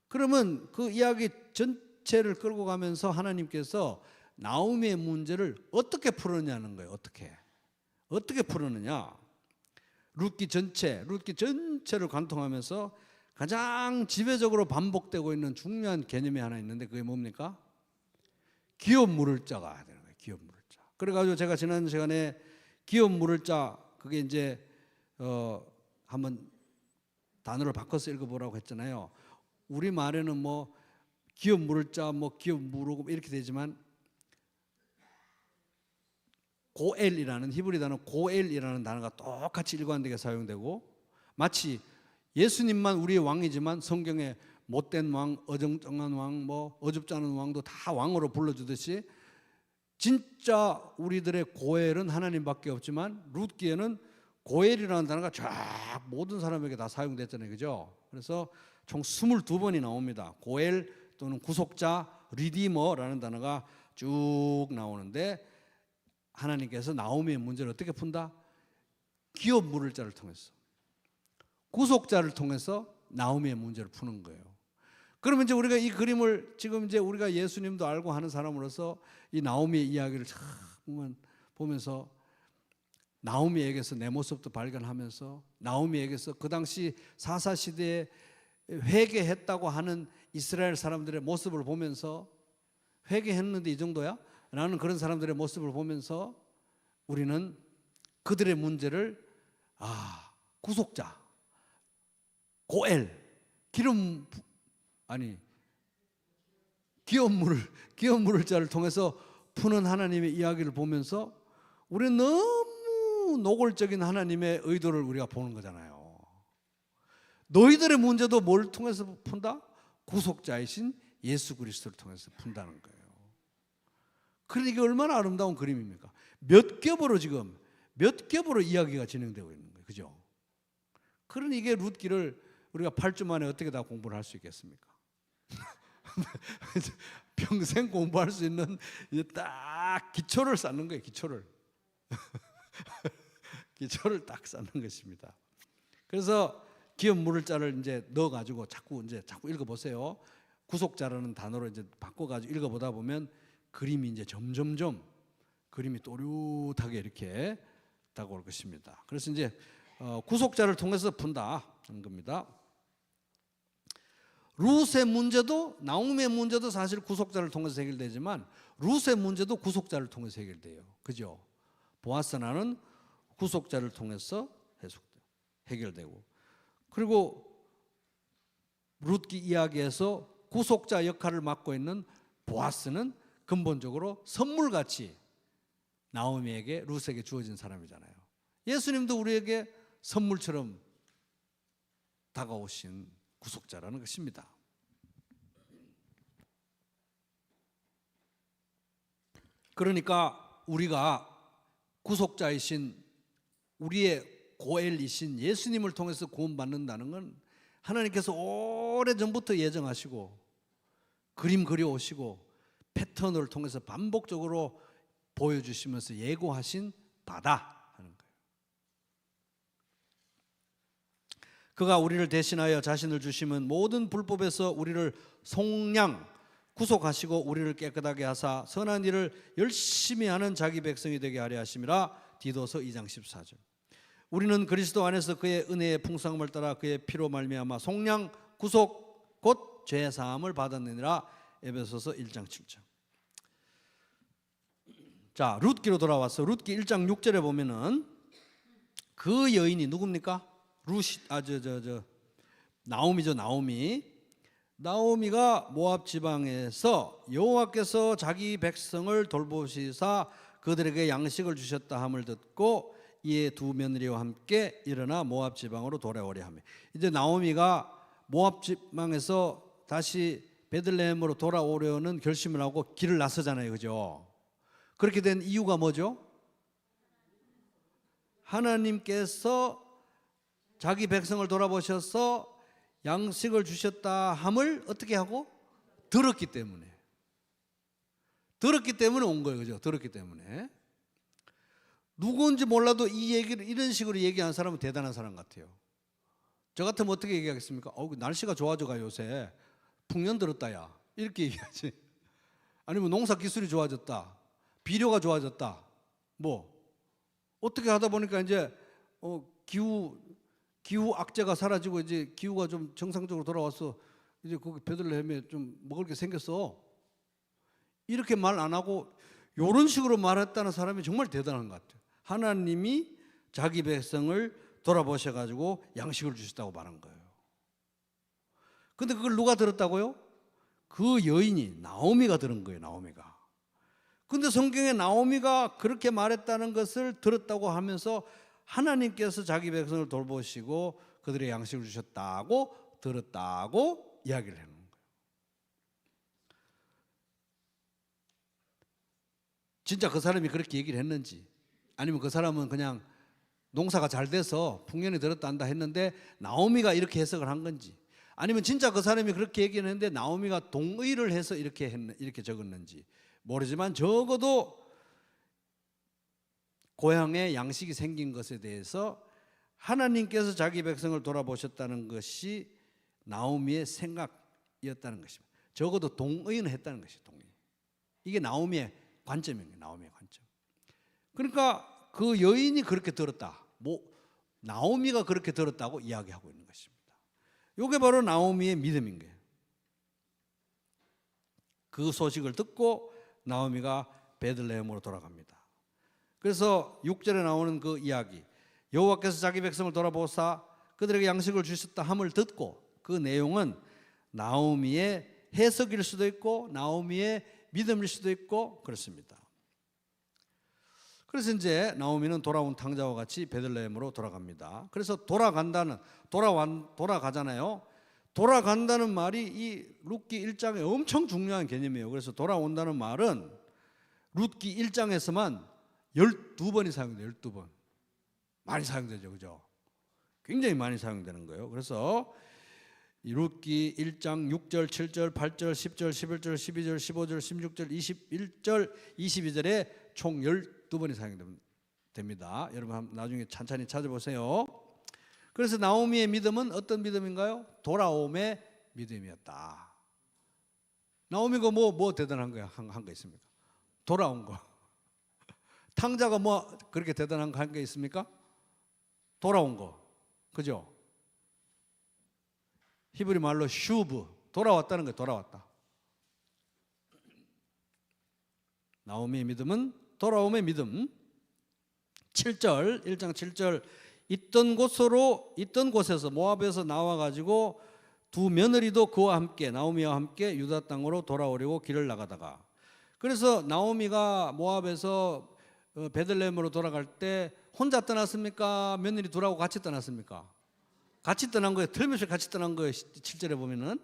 그러면 그 이야기 전체를 끌고 가면서 하나님께서 나오미의 문제를 어떻게 풀었냐는 거예요. 어떻게 풀었느냐? 룻기 전체를 관통하면서 가장 지배적으로 반복되고 있는 중요한 개념이 하나 있는데, 그게 뭡니까? 기업 물을 자가 되는 거예요. 기업 물을 자. 그래가지고 제가 지난 시간에 기업 물을 자, 그게 이제 한번 단어를 바꿔서 읽어보라고 했잖아요. 우리 말에는 뭐 기업 물을 자, 뭐 기업 물고 이렇게 되지만, 고엘이라는 히브리 단어 고엘이라는 단어가 똑같이 일관되게 사용되고, 마치 예수님만 우리의 왕이지만 성경에 못된 왕, 어정쩡한 왕, 뭐 어줍지 않은 왕도 다 왕으로 불러주듯이, 진짜 우리들의 고엘은 하나님밖에 없지만 룻기에는 고엘이라는 단어가 쫙 모든 사람에게 다 사용됐잖아요. 그죠? 그래서 총 22번이 나옵니다. 고엘 또는 구속자, 리디머라는 단어가 쭉 나오는데, 하나님께서 나오미의 문제를 어떻게 푼다? 기업 물을 자를 통해서, 구속자를 통해서 나오미의 문제를 푸는 거예요. 그러면 이제 우리가 이 그림을 지금 이제 우리가 예수님도 알고 하는 사람으로서 이 나오미의 이야기를 보면서 나오미에게서 내 모습도 발견하면서, 나오미에게서 그 당시 사사 시대에 회개했다고 하는 이스라엘 사람들의 모습을 보면서, 회개했는데 이 정도야? 라는 그런 사람들의 모습을 보면서 우리는 그들의 문제를 구속자, 고엘, 기업 물을 자를 통해서 푸는 하나님의 이야기를 보면서 우리는 너무 노골적인 하나님의 의도를 우리가 보는 거잖아요. 너희들의 문제도 뭘 통해서 푼다? 구속자이신 예수 그리스도를 통해서 푼다는 거예요. 그러니까 이게 얼마나 아름다운 그림입니까? 몇 겹으로 이야기가 진행되고 있는 거예요. 그죠? 그러니 이게 룻기를 우리가 8주 만에 어떻게 다 공부를 할 수 있겠습니까? 평생 공부할 수 있는 이제 딱 기초를 쌓는 거예요. 기초를 딱 쌓는 것입니다. 그래서 기업 물을 자를 이제 넣어가지고 자꾸 읽어보세요. 구속자라는 단어로 이제 바꿔가지고 읽어보다 보면 그림이 이제 점점점 그림이 또렷하게 이렇게 다가올 것입니다. 그래서 이제 구속자를 통해서 푼다 하는 겁니다. 룻의 문제도, 나오미의 문제도 사실 구속자를 통해서 해결되지만 룻의 문제도 구속자를 통해서 해결돼요. 그죠? 보아스나는 구속자를 통해서 해결되고, 그리고 룻기 이야기에서 구속자 역할을 맡고 있는 보아스는 근본적으로 선물같이 나오미에게, 룻에게 주어진 사람이잖아요. 예수님도 우리에게 선물처럼 다가오신 구속자라는 것입니다. 그러니까 우리가 구속자이신, 우리의 고엘이신 예수님을 통해서 구원받는다는 건 하나님께서 오래전부터 예정하시고 그림 그려오시고 패턴을 통해서 반복적으로 보여주시면서 예고하신 바다 하는 거예요. 그가 우리를 대신하여 자신을 주심은 모든 불법에서 우리를 속량 구속하시고 우리를 깨끗하게 하사 선한 일을 열심히 하는 자기 백성이 되게 하려 하심이라. 디도서 2장 14절. 우리는 그리스도 안에서 그의 은혜의 풍성함을 따라 그의 피로 말미암아 속량 구속 곧 죄 사함을 받았느니라. 에베소서 1장 7절. 자, 룻기로 돌아와서 룻기 1장 6절에 보면은 그 여인이 누굽니까? 나오미죠. 나오미가 모압 지방에서 여호와께서 자기 백성을 돌보시사 그들에게 양식을 주셨다 함을 듣고 이에 두 며느리와 함께 일어나 모압 지방으로 돌아오려 하며, 이제 나오미가 모압 지방에서 다시 베들레헴으로 돌아오려는 결심을 하고 길을 나서잖아요, 그죠? 그렇게 된 이유가 뭐죠? 하나님께서 자기 백성을 돌아보셔서 양식을 주셨다 함을 어떻게 하고? 들었기 때문에 온 거예요, 그죠? 들었기 때문에. 누구인지 몰라도 이 얘기를 이런 식으로 얘기하는 사람은 대단한 사람 같아요. 저 같으면 어떻게 얘기하겠습니까? 날씨가 좋아져가 요새 풍년 들었다 야, 이렇게 얘기하지. 아니면 농사 기술이 좋아졌다, 비료가 좋아졌다, 뭐 어떻게 하다 보니까 이제 기후 악재가 사라지고 이제 기후가 좀 정상적으로 돌아와서 이제 거기 베들레헴에 좀 먹을 게 생겼어, 이렇게 말 안 하고 이런 식으로 말했다는 사람이 정말 대단한 것 같아요. 하나님이 자기 백성을 돌아보셔가지고 양식을 주셨다고 말한 거예요. 근데 그걸 누가 들었다고요? 그 여인이 나오미가 들은 거예요, 나오미가. 근데 성경에 나오미가 그렇게 말했다는 것을 들었다고 하면서 하나님께서 자기 백성을 돌보시고 그들의 양식을 주셨다고 들었다고 이야기를 해놓은 거예요. 진짜 그 사람이 그렇게 얘기를 했는지, 아니면 그 사람은 그냥 농사가 잘 돼서 풍년이 들었다 한다 했는데 나오미가 이렇게 해석을 한 건지, 아니면 진짜 그 사람이 그렇게 얘기했는데 나오미가 동의를 해서 이렇게 적었는지 모르지만, 적어도 고향에 양식이 생긴 것에 대해서 하나님께서 자기 백성을 돌아보셨다는 것이 나오미의 생각이었다는 것입니다. 적어도 동의는 했다는 것이죠. 동의. 이게 나오미의 관점입니다. 나오미의 관점. 그러니까 그 여인이 그렇게 들었다, 나오미가 그렇게 들었다고 이야기하고 있는 것입니다. 이게 바로 나오미의 믿음인 거예요. 그 소식을 듣고 나오미가 베들레헴으로 돌아갑니다. 그래서 6절에 나오는 그 이야기, 여호와께서 자기 백성을 돌아보사 그들에게 양식을 주셨다 함을 듣고, 그 내용은 나오미의 해석일 수도 있고 나오미의 믿음일 수도 있고 그렇습니다. 그래서 이제 나오미는 돌아온 탕자와 같이 베들레헴으로 돌아갑니다. 그래서 돌아가잖아요. 돌아간다는 말이 이 룻기 1장에 엄청 중요한 개념이에요. 그래서 돌아온다는 말은 룻기 1장에서만 12번이 사용돼요. 12번. 많이 사용되죠, 그죠? 굉장히 많이 사용되는 거예요. 그래서 이 룻기 1장 6절, 7절, 8절, 10절, 11절, 12절, 15절, 16절, 21절, 22절에 총 12번이 사용됩니다. 여러분 나중에 찬찬히 찾아보세요. 그래서 나오미의 믿음은 어떤 믿음인가요? 돌아옴의 믿음이었다. 나오미가 뭐 대단한 거야? 한 거 있습니까? 돌아온 거. 탕자가 뭐 그렇게 대단한 거 한 게 있습니까? 돌아온 거. 그죠? 히브리 말로 슈브, 돌아왔다는 거예요. 돌아왔다. 나오미의 믿음은 돌아옴의 믿음. 7절, 1장 7절, 있던 곳에서 모압에서 나와가지고 두 며느리도 그와 함께, 나오미와 함께 유다 땅으로 돌아오려고 길을 나가다가, 그래서 나오미가 모압에서 베들레헴으로 돌아갈 때 혼자 떠났습니까? 며느리 둘하고 같이 떠났습니까? 같이 떠난 거예요. 틀림없이 같이 떠난 거예요. 7절에 보면은.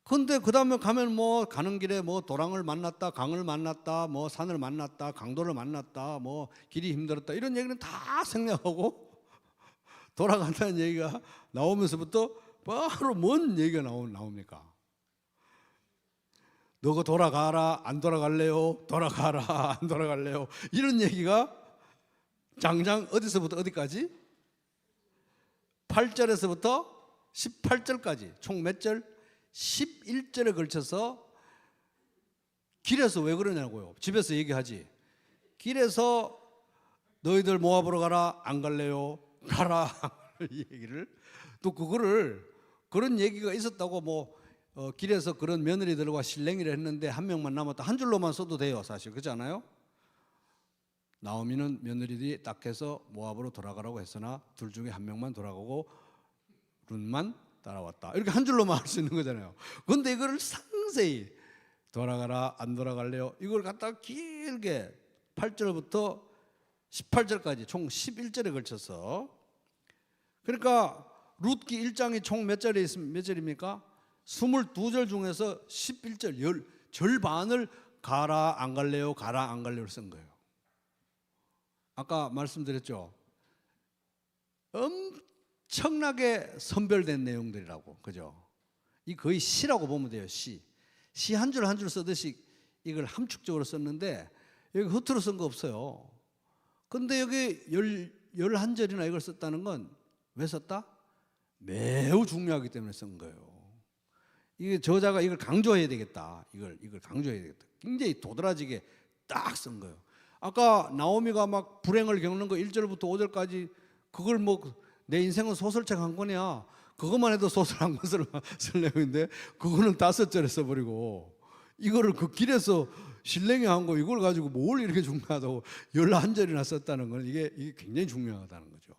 근데 그 다음에 가면 가는 길에 도랑을 만났다, 강을 만났다, 산을 만났다, 강도를 만났다, 길이 힘들었다, 이런 얘기는 다 생략하고 돌아간다는 얘기가 나오면서부터 바로 뭔 얘기가 나옵니까? 너가 돌아가라, 안 돌아갈래요? 돌아가라, 안 돌아갈래요? 이런 얘기가 장장 어디서부터 어디까지? 8절에서부터 18절까지 총 몇 절? 11절에 걸쳐서 길에서 왜 그러냐고요. 집에서 얘기하지. 길에서 너희들 모압으로 가라. 안 갈래요? 가라. 이 얘기를 또 그거를 그런 얘기가 있었다고 길에서 그런 며느리들과 실랭이를 했는데 한 명만 남았다. 한 줄로만 써도 돼요. 사실 그렇지 않아요? 나오미는 며느리들이 딱 해서 모압으로 돌아가라고 했으나 둘 중에 한 명만 돌아가고 룻만 따라왔다. 이렇게 한 줄로만 할 수 있는 거잖아요. 그런데 이거를 상세히 돌아가라 안 돌아갈래요? 이걸 갖다가 길게 8절부터 18절까지 총 11절에 걸쳐서 그러니까 룻기 1장이 총 몇 절입니까? 22절 중에서 11절 절반을 가라 안 갈래요? 가라 안 갈래요? 쓴 거예요. 아까 말씀드렸죠. 엄청나게 선별된 내용들이라고. 그죠? 이 거의 시라고 보면 돼요. 시 한 줄 한 줄 쓰듯이 이걸 함축적으로 썼는데 여기 허투루 쓴 거 없어요. 근데 여기 11절이나 이걸 썼다는 건 왜 썼다? 매우 중요하기 때문에 쓴 거예요. 이게 저자가 이걸 강조해야 되겠다. 이걸 강조해야 되겠다. 굉장히 도드라지게 딱 쓴 거예요. 아까 나오미가 막 불행을 겪는 거 1절부터 5절까지 그걸 내 인생은 소설책 한 권이야. 그것만 해도 소설 한 권을 쓰려고 했는데 그거는 5절에 써버리고 이거를 그 길에서 실랭이 한 거 이걸 가지고 뭘 이렇게 중요하다고 11절이나 썼다는 건 이게 굉장히 중요하다는 거죠.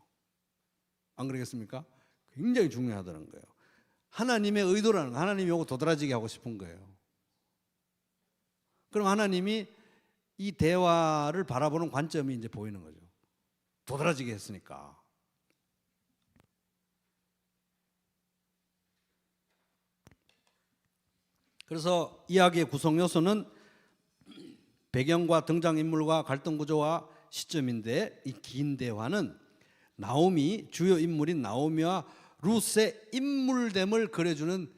안 그러겠습니까? 굉장히 중요하다는 거예요. 하나님의 의도라는 거, 하나님이 요거 도드라지게 하고 싶은 거예요. 그럼 하나님이 이 대화를 바라보는 관점이 이제 보이는 거죠. 도드라지게 했으니까. 그래서 이야기의 구성 요소는 배경과 등장인물과 갈등 구조와 시점인데 이 긴 대화는 나오미, 주요 인물인 나오미와 룻의 인물됨을 그려주는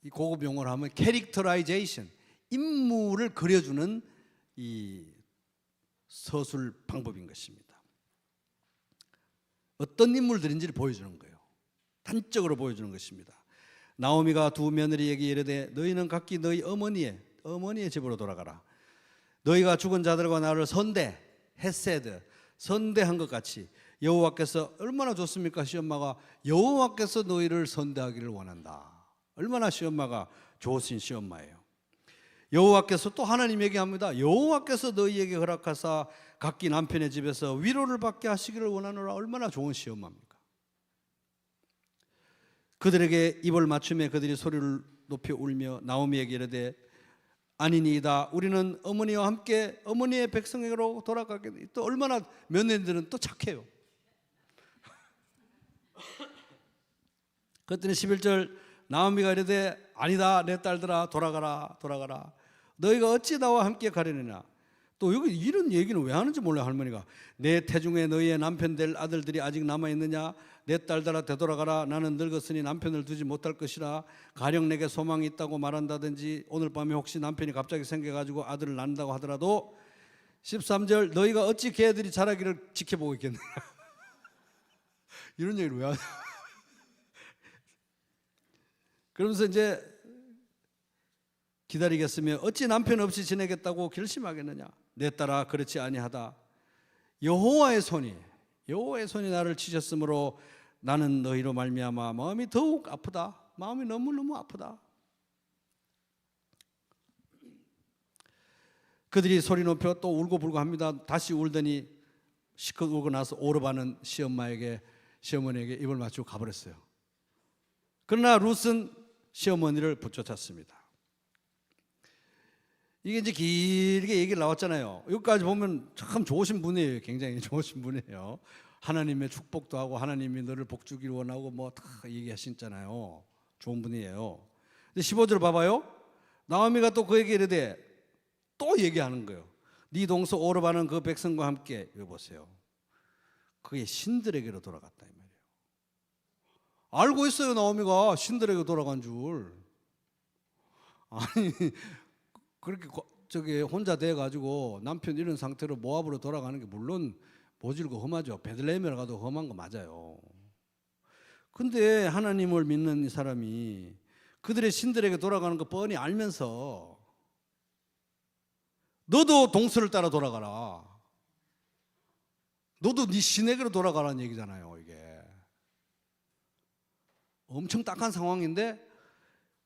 이 고급 용어로 하면 캐릭터라이제이션, 인물을 그려주는 이 서술 방법인 것입니다. 어떤 인물들인지를 보여주는 거예요. 단적으로 보여주는 것입니다. 나오미가 두 며느리에게 이르되 너희는 각기 너희 어머니의 집으로 돌아가라. 너희가 죽은 자들과 나를 헤세드 선대한 것 같이 여호와께서 얼마나 좋습니까? 시엄마가 여호와께서 너희를 선대하기를 원한다. 얼마나 시엄마가 좋으신 시엄마예요. 여호와께서 또 하나님 얘기합니다. 여호와께서 너희에게 허락하사 각기 남편의 집에서 위로를 받게 하시기를 원하노라. 얼마나 좋은 시엄마입니까? 그들에게 입을 맞추며 그들이 소리를 높여 울며 나오미에게 이르되 아니니이다. 우리는 어머니와 함께 어머니의 백성에게로 돌아가게. 또 얼마나 며느리들은 또 착해요. 그랬더니 11절 나오미가 이르되 아니다 내 딸들아 돌아가라. 너희가 어찌 나와 함께 가려느냐. 또 여기 이런 얘기는 왜 하는지 몰라요. 할머니가 내 태중에 너희의 남편 될 아들들이 아직 남아있느냐. 내 딸들아 되돌아가라. 나는 늙었으니 남편을 두지 못할 것이라. 가령 내게 소망이 있다고 말한다든지 오늘 밤에 혹시 남편이 갑자기 생겨가지고 아들을 낳는다고 하더라도 13절 너희가 어찌 걔들이 자라기를 지켜보고 있겠느냐. 이런 얘기를 왜 하냐. 그러면서 이제 기다리겠으며 어찌 남편 없이 지내겠다고 결심하겠느냐. 내 딸아 그렇지 아니하다. 여호와의 손이 나를 치셨으므로 나는 너희로 말미암아 마음이 더욱 아프다. 마음이 너무너무 아프다. 그들이 소리 높여 또 울고불고 합니다. 다시 울더니 시컷 울고 나서 오르바는 시어머니에게 입을 맞추고 가버렸어요. 그러나 룻은 시어머니를 붙여찼습니다. 이게 이제 길게 얘기를 나왔잖아요. 여기까지 보면 참 좋으신 분이에요. 굉장히 좋으신 분이에요. 하나님의 축복도 하고 하나님이 너를 복주기를 원하고 다 얘기하시잖아요. 좋은 분이에요. 근데 15절 봐봐요. 나오미가 또 그에게 이르되 또 얘기하는 거예요. 네 동서 오르바는 그 백성과 함께 여기 보세요. 그게 신들에게로 돌아갔다 이 말이에요. 알고 있어요. 나오미가 신들에게 돌아간 줄. 아니 그렇게 혼자 돼가지고 남편 이런 상태로 모압으로 돌아가는 게 물론 모질고 험하죠. 베들레헴에 가도 험한 거 맞아요. 근데 하나님을 믿는 이 사람이 그들의 신들에게 돌아가는 거 뻔히 알면서 너도 동서를 따라 돌아가라. 너도 네 신에게로 돌아가라는 얘기잖아요. 이게 엄청 딱한 상황인데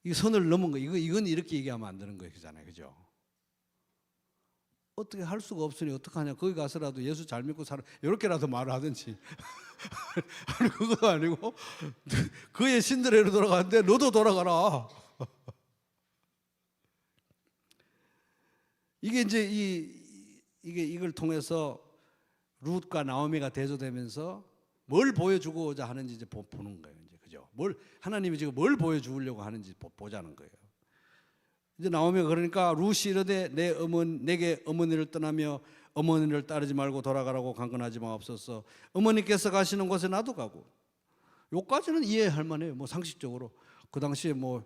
이 선을 넘은 거, 이건 이렇게 얘기하면 안 되는 거잖아요, 그죠? 어떻게 할 수가 없으니 어떡하냐? 거기 가서라도 예수 잘 믿고 살아. 이렇게라도 말을 하든지. 아니 그것도 아니고 그의 신들에게로 돌아가는데 너도 돌아가라. 이게 이제 이걸 통해서 룻과 나오미가 대조되면서 뭘 보여주고자 하는지 이제 보는 거예요. 이제 그죠? 하나님이 지금 뭘 보여주려고 하는지 보자는 거예요. 이제 나오미가 그러니까 룻이 이르되 내게 어머니를 떠나며 어머니를 따르지 말고 돌아가라고 강건하지 마옵소서. 어머니께서 가시는 곳에 나도 가고. 요까지는 이해할 만해요. 뭐 상식적으로 그 당시에 뭐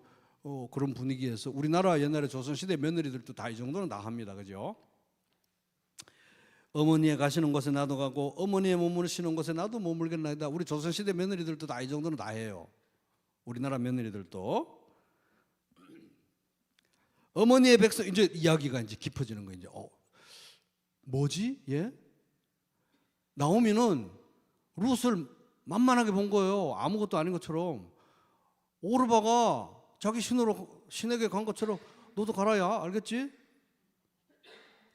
그런 분위기에서 우리나라 옛날에 조선시대 며느리들도 다 이 정도는 다 합니다. 그죠? 어머니의 가시는 곳에 나도 가고 어머니의 머무르시는 곳에 나도 머물겠나이다. 우리 조선시대 며느리들도 다 이 정도는 다 해요. 우리나라 며느리들도. 어머니의 백성, 이제 이야기가 이제 깊어지는 거예요. 이제 뭐지? 예? 나오미는 룻을 만만하게 본 거예요. 아무것도 아닌 것처럼. 오르바가 자기 신에게 간 것처럼 너도 가라야. 알겠지?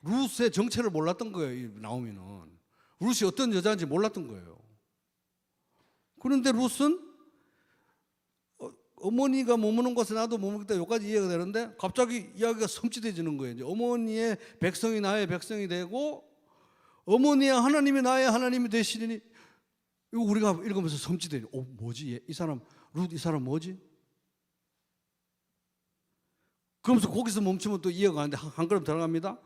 룻의 정체를 몰랐던 거예요. 이 나오미는 룻이 어떤 여자인지 몰랐던 거예요. 그런데 룻은 어머니가 머무는 곳에 나도 머물겠다. 여기까지 이해가 되는데 갑자기 이야기가 섬찟해지는 거예요. 이제 어머니의 백성이 나의 백성이 되고 어머니의 하나님이 나의 하나님이 되시리니, 이거 우리가 읽으면서 섬찟해요. 뭐지? 이 사람 룻, 이 사람 뭐지? 그러면서 거기서 멈추면 또 이해가 안 돼. 한 걸음 들어갑니다.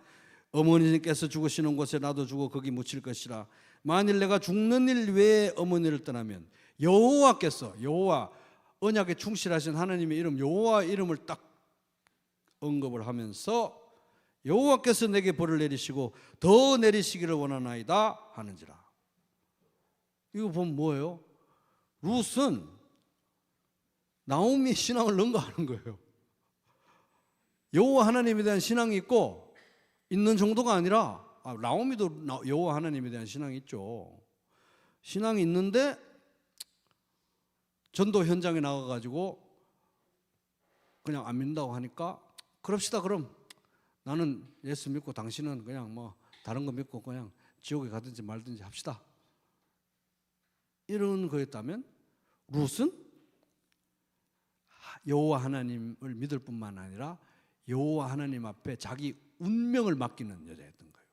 어머니께서 죽으시는 곳에 나도 죽어 거기 묻힐 것이라. 만일 내가 죽는 일 외에 어머니를 떠나면 여호와께서, 여호와 언약에 충실하신 하나님의 이름 여호와 이름을 딱 언급을 하면서 여호와께서 내게 벌을 내리시고 더 내리시기를 원하나이다 하는지라. 이거 보면 뭐예요? 룻은 나오미의 신앙을 능가하는 거예요. 여호와 하나님에 대한 신앙이 있는 정도가 아니라, 나오미도 여호와 하나님에 대한 신앙이 있죠. 신앙이 있는데 전도 현장에 나가가지고 그냥 안 믿는다고 하니까 그럽시다. 그럼 나는 예수 믿고 당신은 그냥 뭐 다른 거 믿고 그냥 지옥에 가든지 말든지 합시다. 이런 거였다면 룻은 여호와 하나님을 믿을 뿐만 아니라 여호와 하나님 앞에 자기 운명을 맡기는 여자였던 거예요.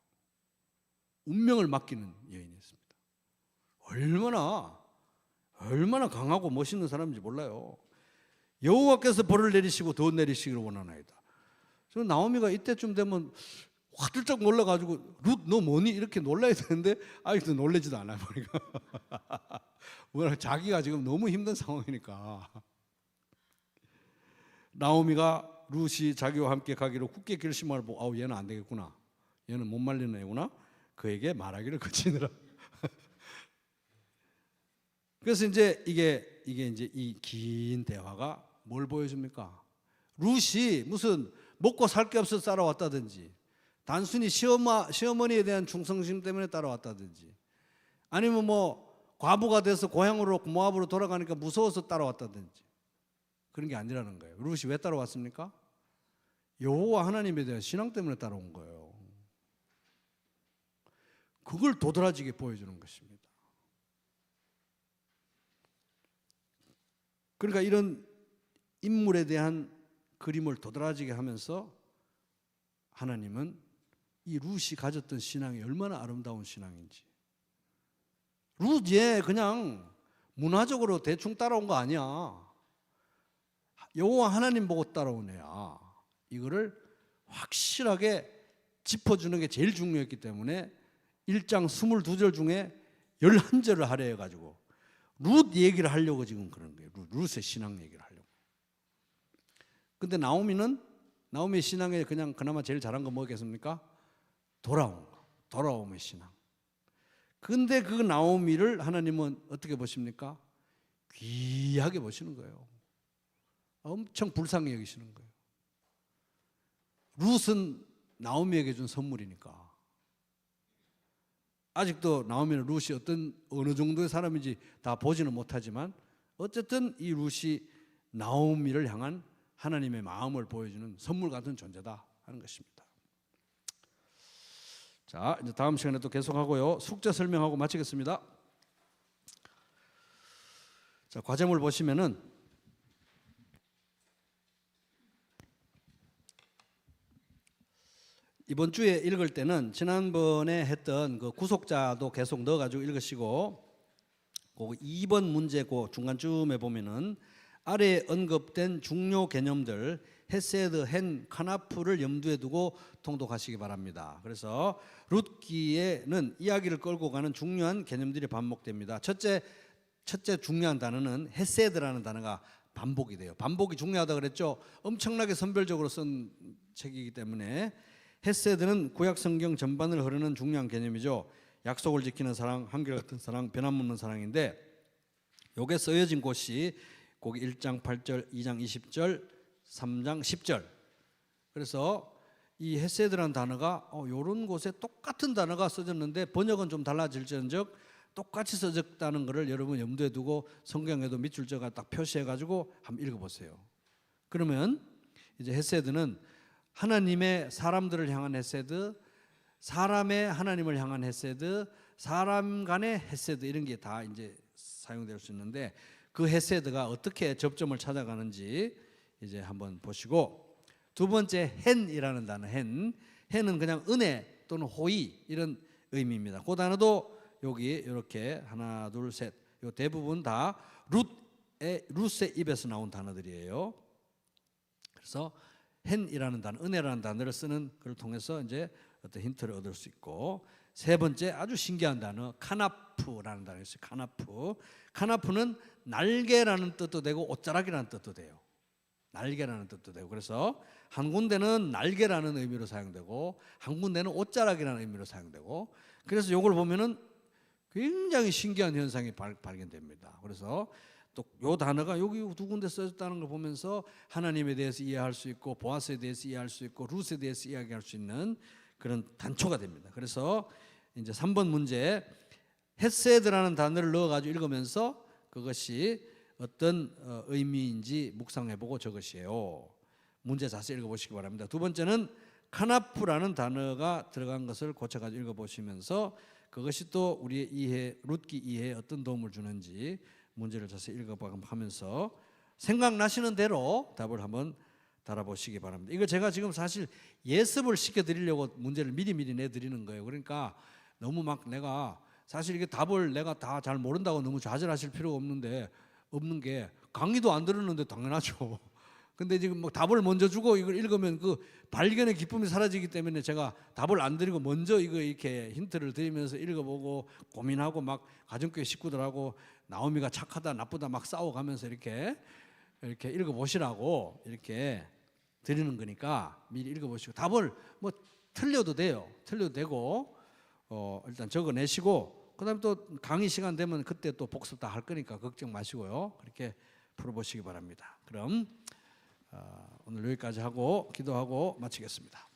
운명을 맡기는 여인이었습니다. 얼마나 강하고 멋있는 사람인지 몰라요. 여호와께서 벌을 내리시고 더 내리시기를 원하나이다. 저 나오미가 이때쯤 되면 화들짝 놀라가지고 룻 너 뭐니? 이렇게 놀라야 되는데 아직도 놀라지도 않아요. 보니까 뭐라 자기가 지금 너무 힘든 상황이니까. 나오미가 룻이 자기와 함께 가기로 굳게 결심을 보고 얘는 안 되겠구나. 얘는 못 말리는 애구나. 그에게 말하기를 거치느라. 그래서 이제 이게 이제 이 긴 대화가 뭘 보여줍니까? 룻이 무슨 먹고 살 게 없어서 따라왔다든지, 단순히 시어머니에 대한 충성심 때문에 따라왔다든지, 아니면 뭐 과부가 돼서 고향으로 모압으로 돌아가니까 무서워서 따라왔다든지, 그런 게 아니라는 거예요. 룻이 왜 따라왔습니까? 여호와 하나님에 대한 신앙 때문에 따라온 거예요. 그걸 도드라지게 보여주는 것입니다. 그러니까 이런 인물에 대한 그림을 도드라지게 하면서 하나님은 이 룻이 가졌던 신앙이 얼마나 아름다운 신앙인지, 룻 그냥 문화적으로 대충 따라온 거 아니야. 여호와 하나님 보고 따라온 애야. 이거를 확실하게 짚어주는 게 제일 중요했기 때문에 1장 22절 중에 11절을 하려 해가지고 룻 얘기를 하려고 지금 그런 거예요. 룻의 신앙 얘기를 하려고. 근데 나오미의 신앙에 그냥 그나마 제일 잘한 건 뭐겠습니까? 돌아옴의 신앙. 근데 그 나오미를 하나님은 어떻게 보십니까? 귀하게 보시는 거예요. 엄청 불쌍히 여기시는 거예요. 룻은 나오미에게 준 선물이니까. 아직도 나오미는 룻이 어느 정도의 사람인지 다 보지는 못하지만 어쨌든 이 룻이 나오미를 향한 하나님의 마음을 보여주는 선물 같은 존재다 하는 것입니다. 자, 이제 다음 시간에 또 계속하고요. 숙제 설명하고 마치겠습니다. 자, 과제물 보시면은 이번 주에 읽을 때는 지난번에 했던 그 구속자도 계속 넣어가지고 읽으시고, 그 2번 문제 그 중간쯤에 보면은 아래에 언급된 중요 개념들 헤세드, 헨, 카나프를 염두에 두고 통독하시기 바랍니다. 그래서 룻기에는 이야기를 끌고 가는 중요한 개념들이 반복됩니다. 첫째 중요한 단어는 헤세드라는 단어가 반복이 돼요. 반복이 중요하다 그랬죠. 엄청나게 선별적으로 쓴 책이기 때문에 헤세드는 구약 성경 전반을 흐르는 중요한 개념이죠. 약속을 지키는 사랑, 한결같은 사랑, 변함없는 사랑인데 요게 쓰여진 곳이 거기 1장 8절, 2장 20절, 3장 10절. 그래서 이 헤세드라는 단어가 요런 곳에 똑같은 단어가 써졌는데 번역은 좀 달라질지언정 똑같이 써졌다는 것을 여러분 염두에 두고 성경에도 밑줄 저가 딱 표시해 가지고 한번 읽어보세요. 그러면 이제 헤세드는 하나님의 사람들을 향한 헤세드, 사람의 하나님을 향한 헤세드, 사람 간의 헤세드 이런 게 다 이제 사용될 수 있는데 그 헤세드가 어떻게 접점을 찾아가는지 이제 한번 보시고, 두 번째 헨이라는 단어, 헨은 그냥 은혜 또는 호의 이런 의미입니다. 그 단어도 여기 이렇게 하나, 둘, 셋, 요 대부분 다 룻의 입에서 나온 단어들이에요. 그래서 헨이라는 단어, 은혜라는 단어를 쓰는 걸 통해서 이제 어떤 힌트를 얻을 수 있고, 세 번째 아주 신기한 단어 카나프라는 단어가 있어요. 카나프는 날개라는 뜻도 되고 옷자락이라는 뜻도 돼요. 날개라는 뜻도 되고, 그래서 한 군데는 날개라는 의미로 사용되고 한 군데는 옷자락이라는 의미로 사용되고, 그래서 이걸 보면은 굉장히 신기한 현상이 발견됩니다. 그래서 또 요 단어가 여기 두 군데 써졌다는 걸 보면서 하나님에 대해서 이해할 수 있고 보아스에 대해서 이해할 수 있고 룻에 대해서 이야기할 수 있는 그런 단초가 됩니다. 그래서 이제 3번 문제 헤세드라는 단어를 넣어가지고 읽으면서 그것이 어떤 의미인지 묵상해보고 적으시에요. 문제 자세히 읽어보시기 바랍니다. 두 번째는 카나프라는 단어가 들어간 것을 고쳐가지고 읽어보시면서 그것이 또 우리의 이해, 룻기 이해에 어떤 도움을 주는지 문제를 자세히 읽어가면서 생각나시는 대로 답을 한번 달아보시기 바랍니다. 이거 제가 지금 사실 예습을 시켜드리려고 문제를 미리 내드리는 거예요. 그러니까 너무 막 내가 사실 이게 답을 내가 다 잘 모른다고 너무 좌절하실 필요가 없는 게 강의도 안 들었는데 당연하죠. 근데 지금 뭐 답을 먼저 주고 이걸 읽으면 그 발견의 기쁨이 사라지기 때문에 제가 답을 안 드리고 먼저 이거 이렇게 힌트를 드리면서 읽어보고 고민하고 막 가정교회 식구들하고 나오미가 착하다 나쁘다 막 싸워가면서 이렇게 읽어보시라고 이렇게 드리는 거니까 미리 읽어보시고 답을 뭐 틀려도 돼요. 틀려도 되고 일단 적어내시고 그다음에 또 강의 시간 되면 그때 또 복습 다 할 거니까 걱정 마시고요. 그렇게 풀어보시기 바랍니다. 그럼 오늘 여기까지 하고 기도하고 마치겠습니다.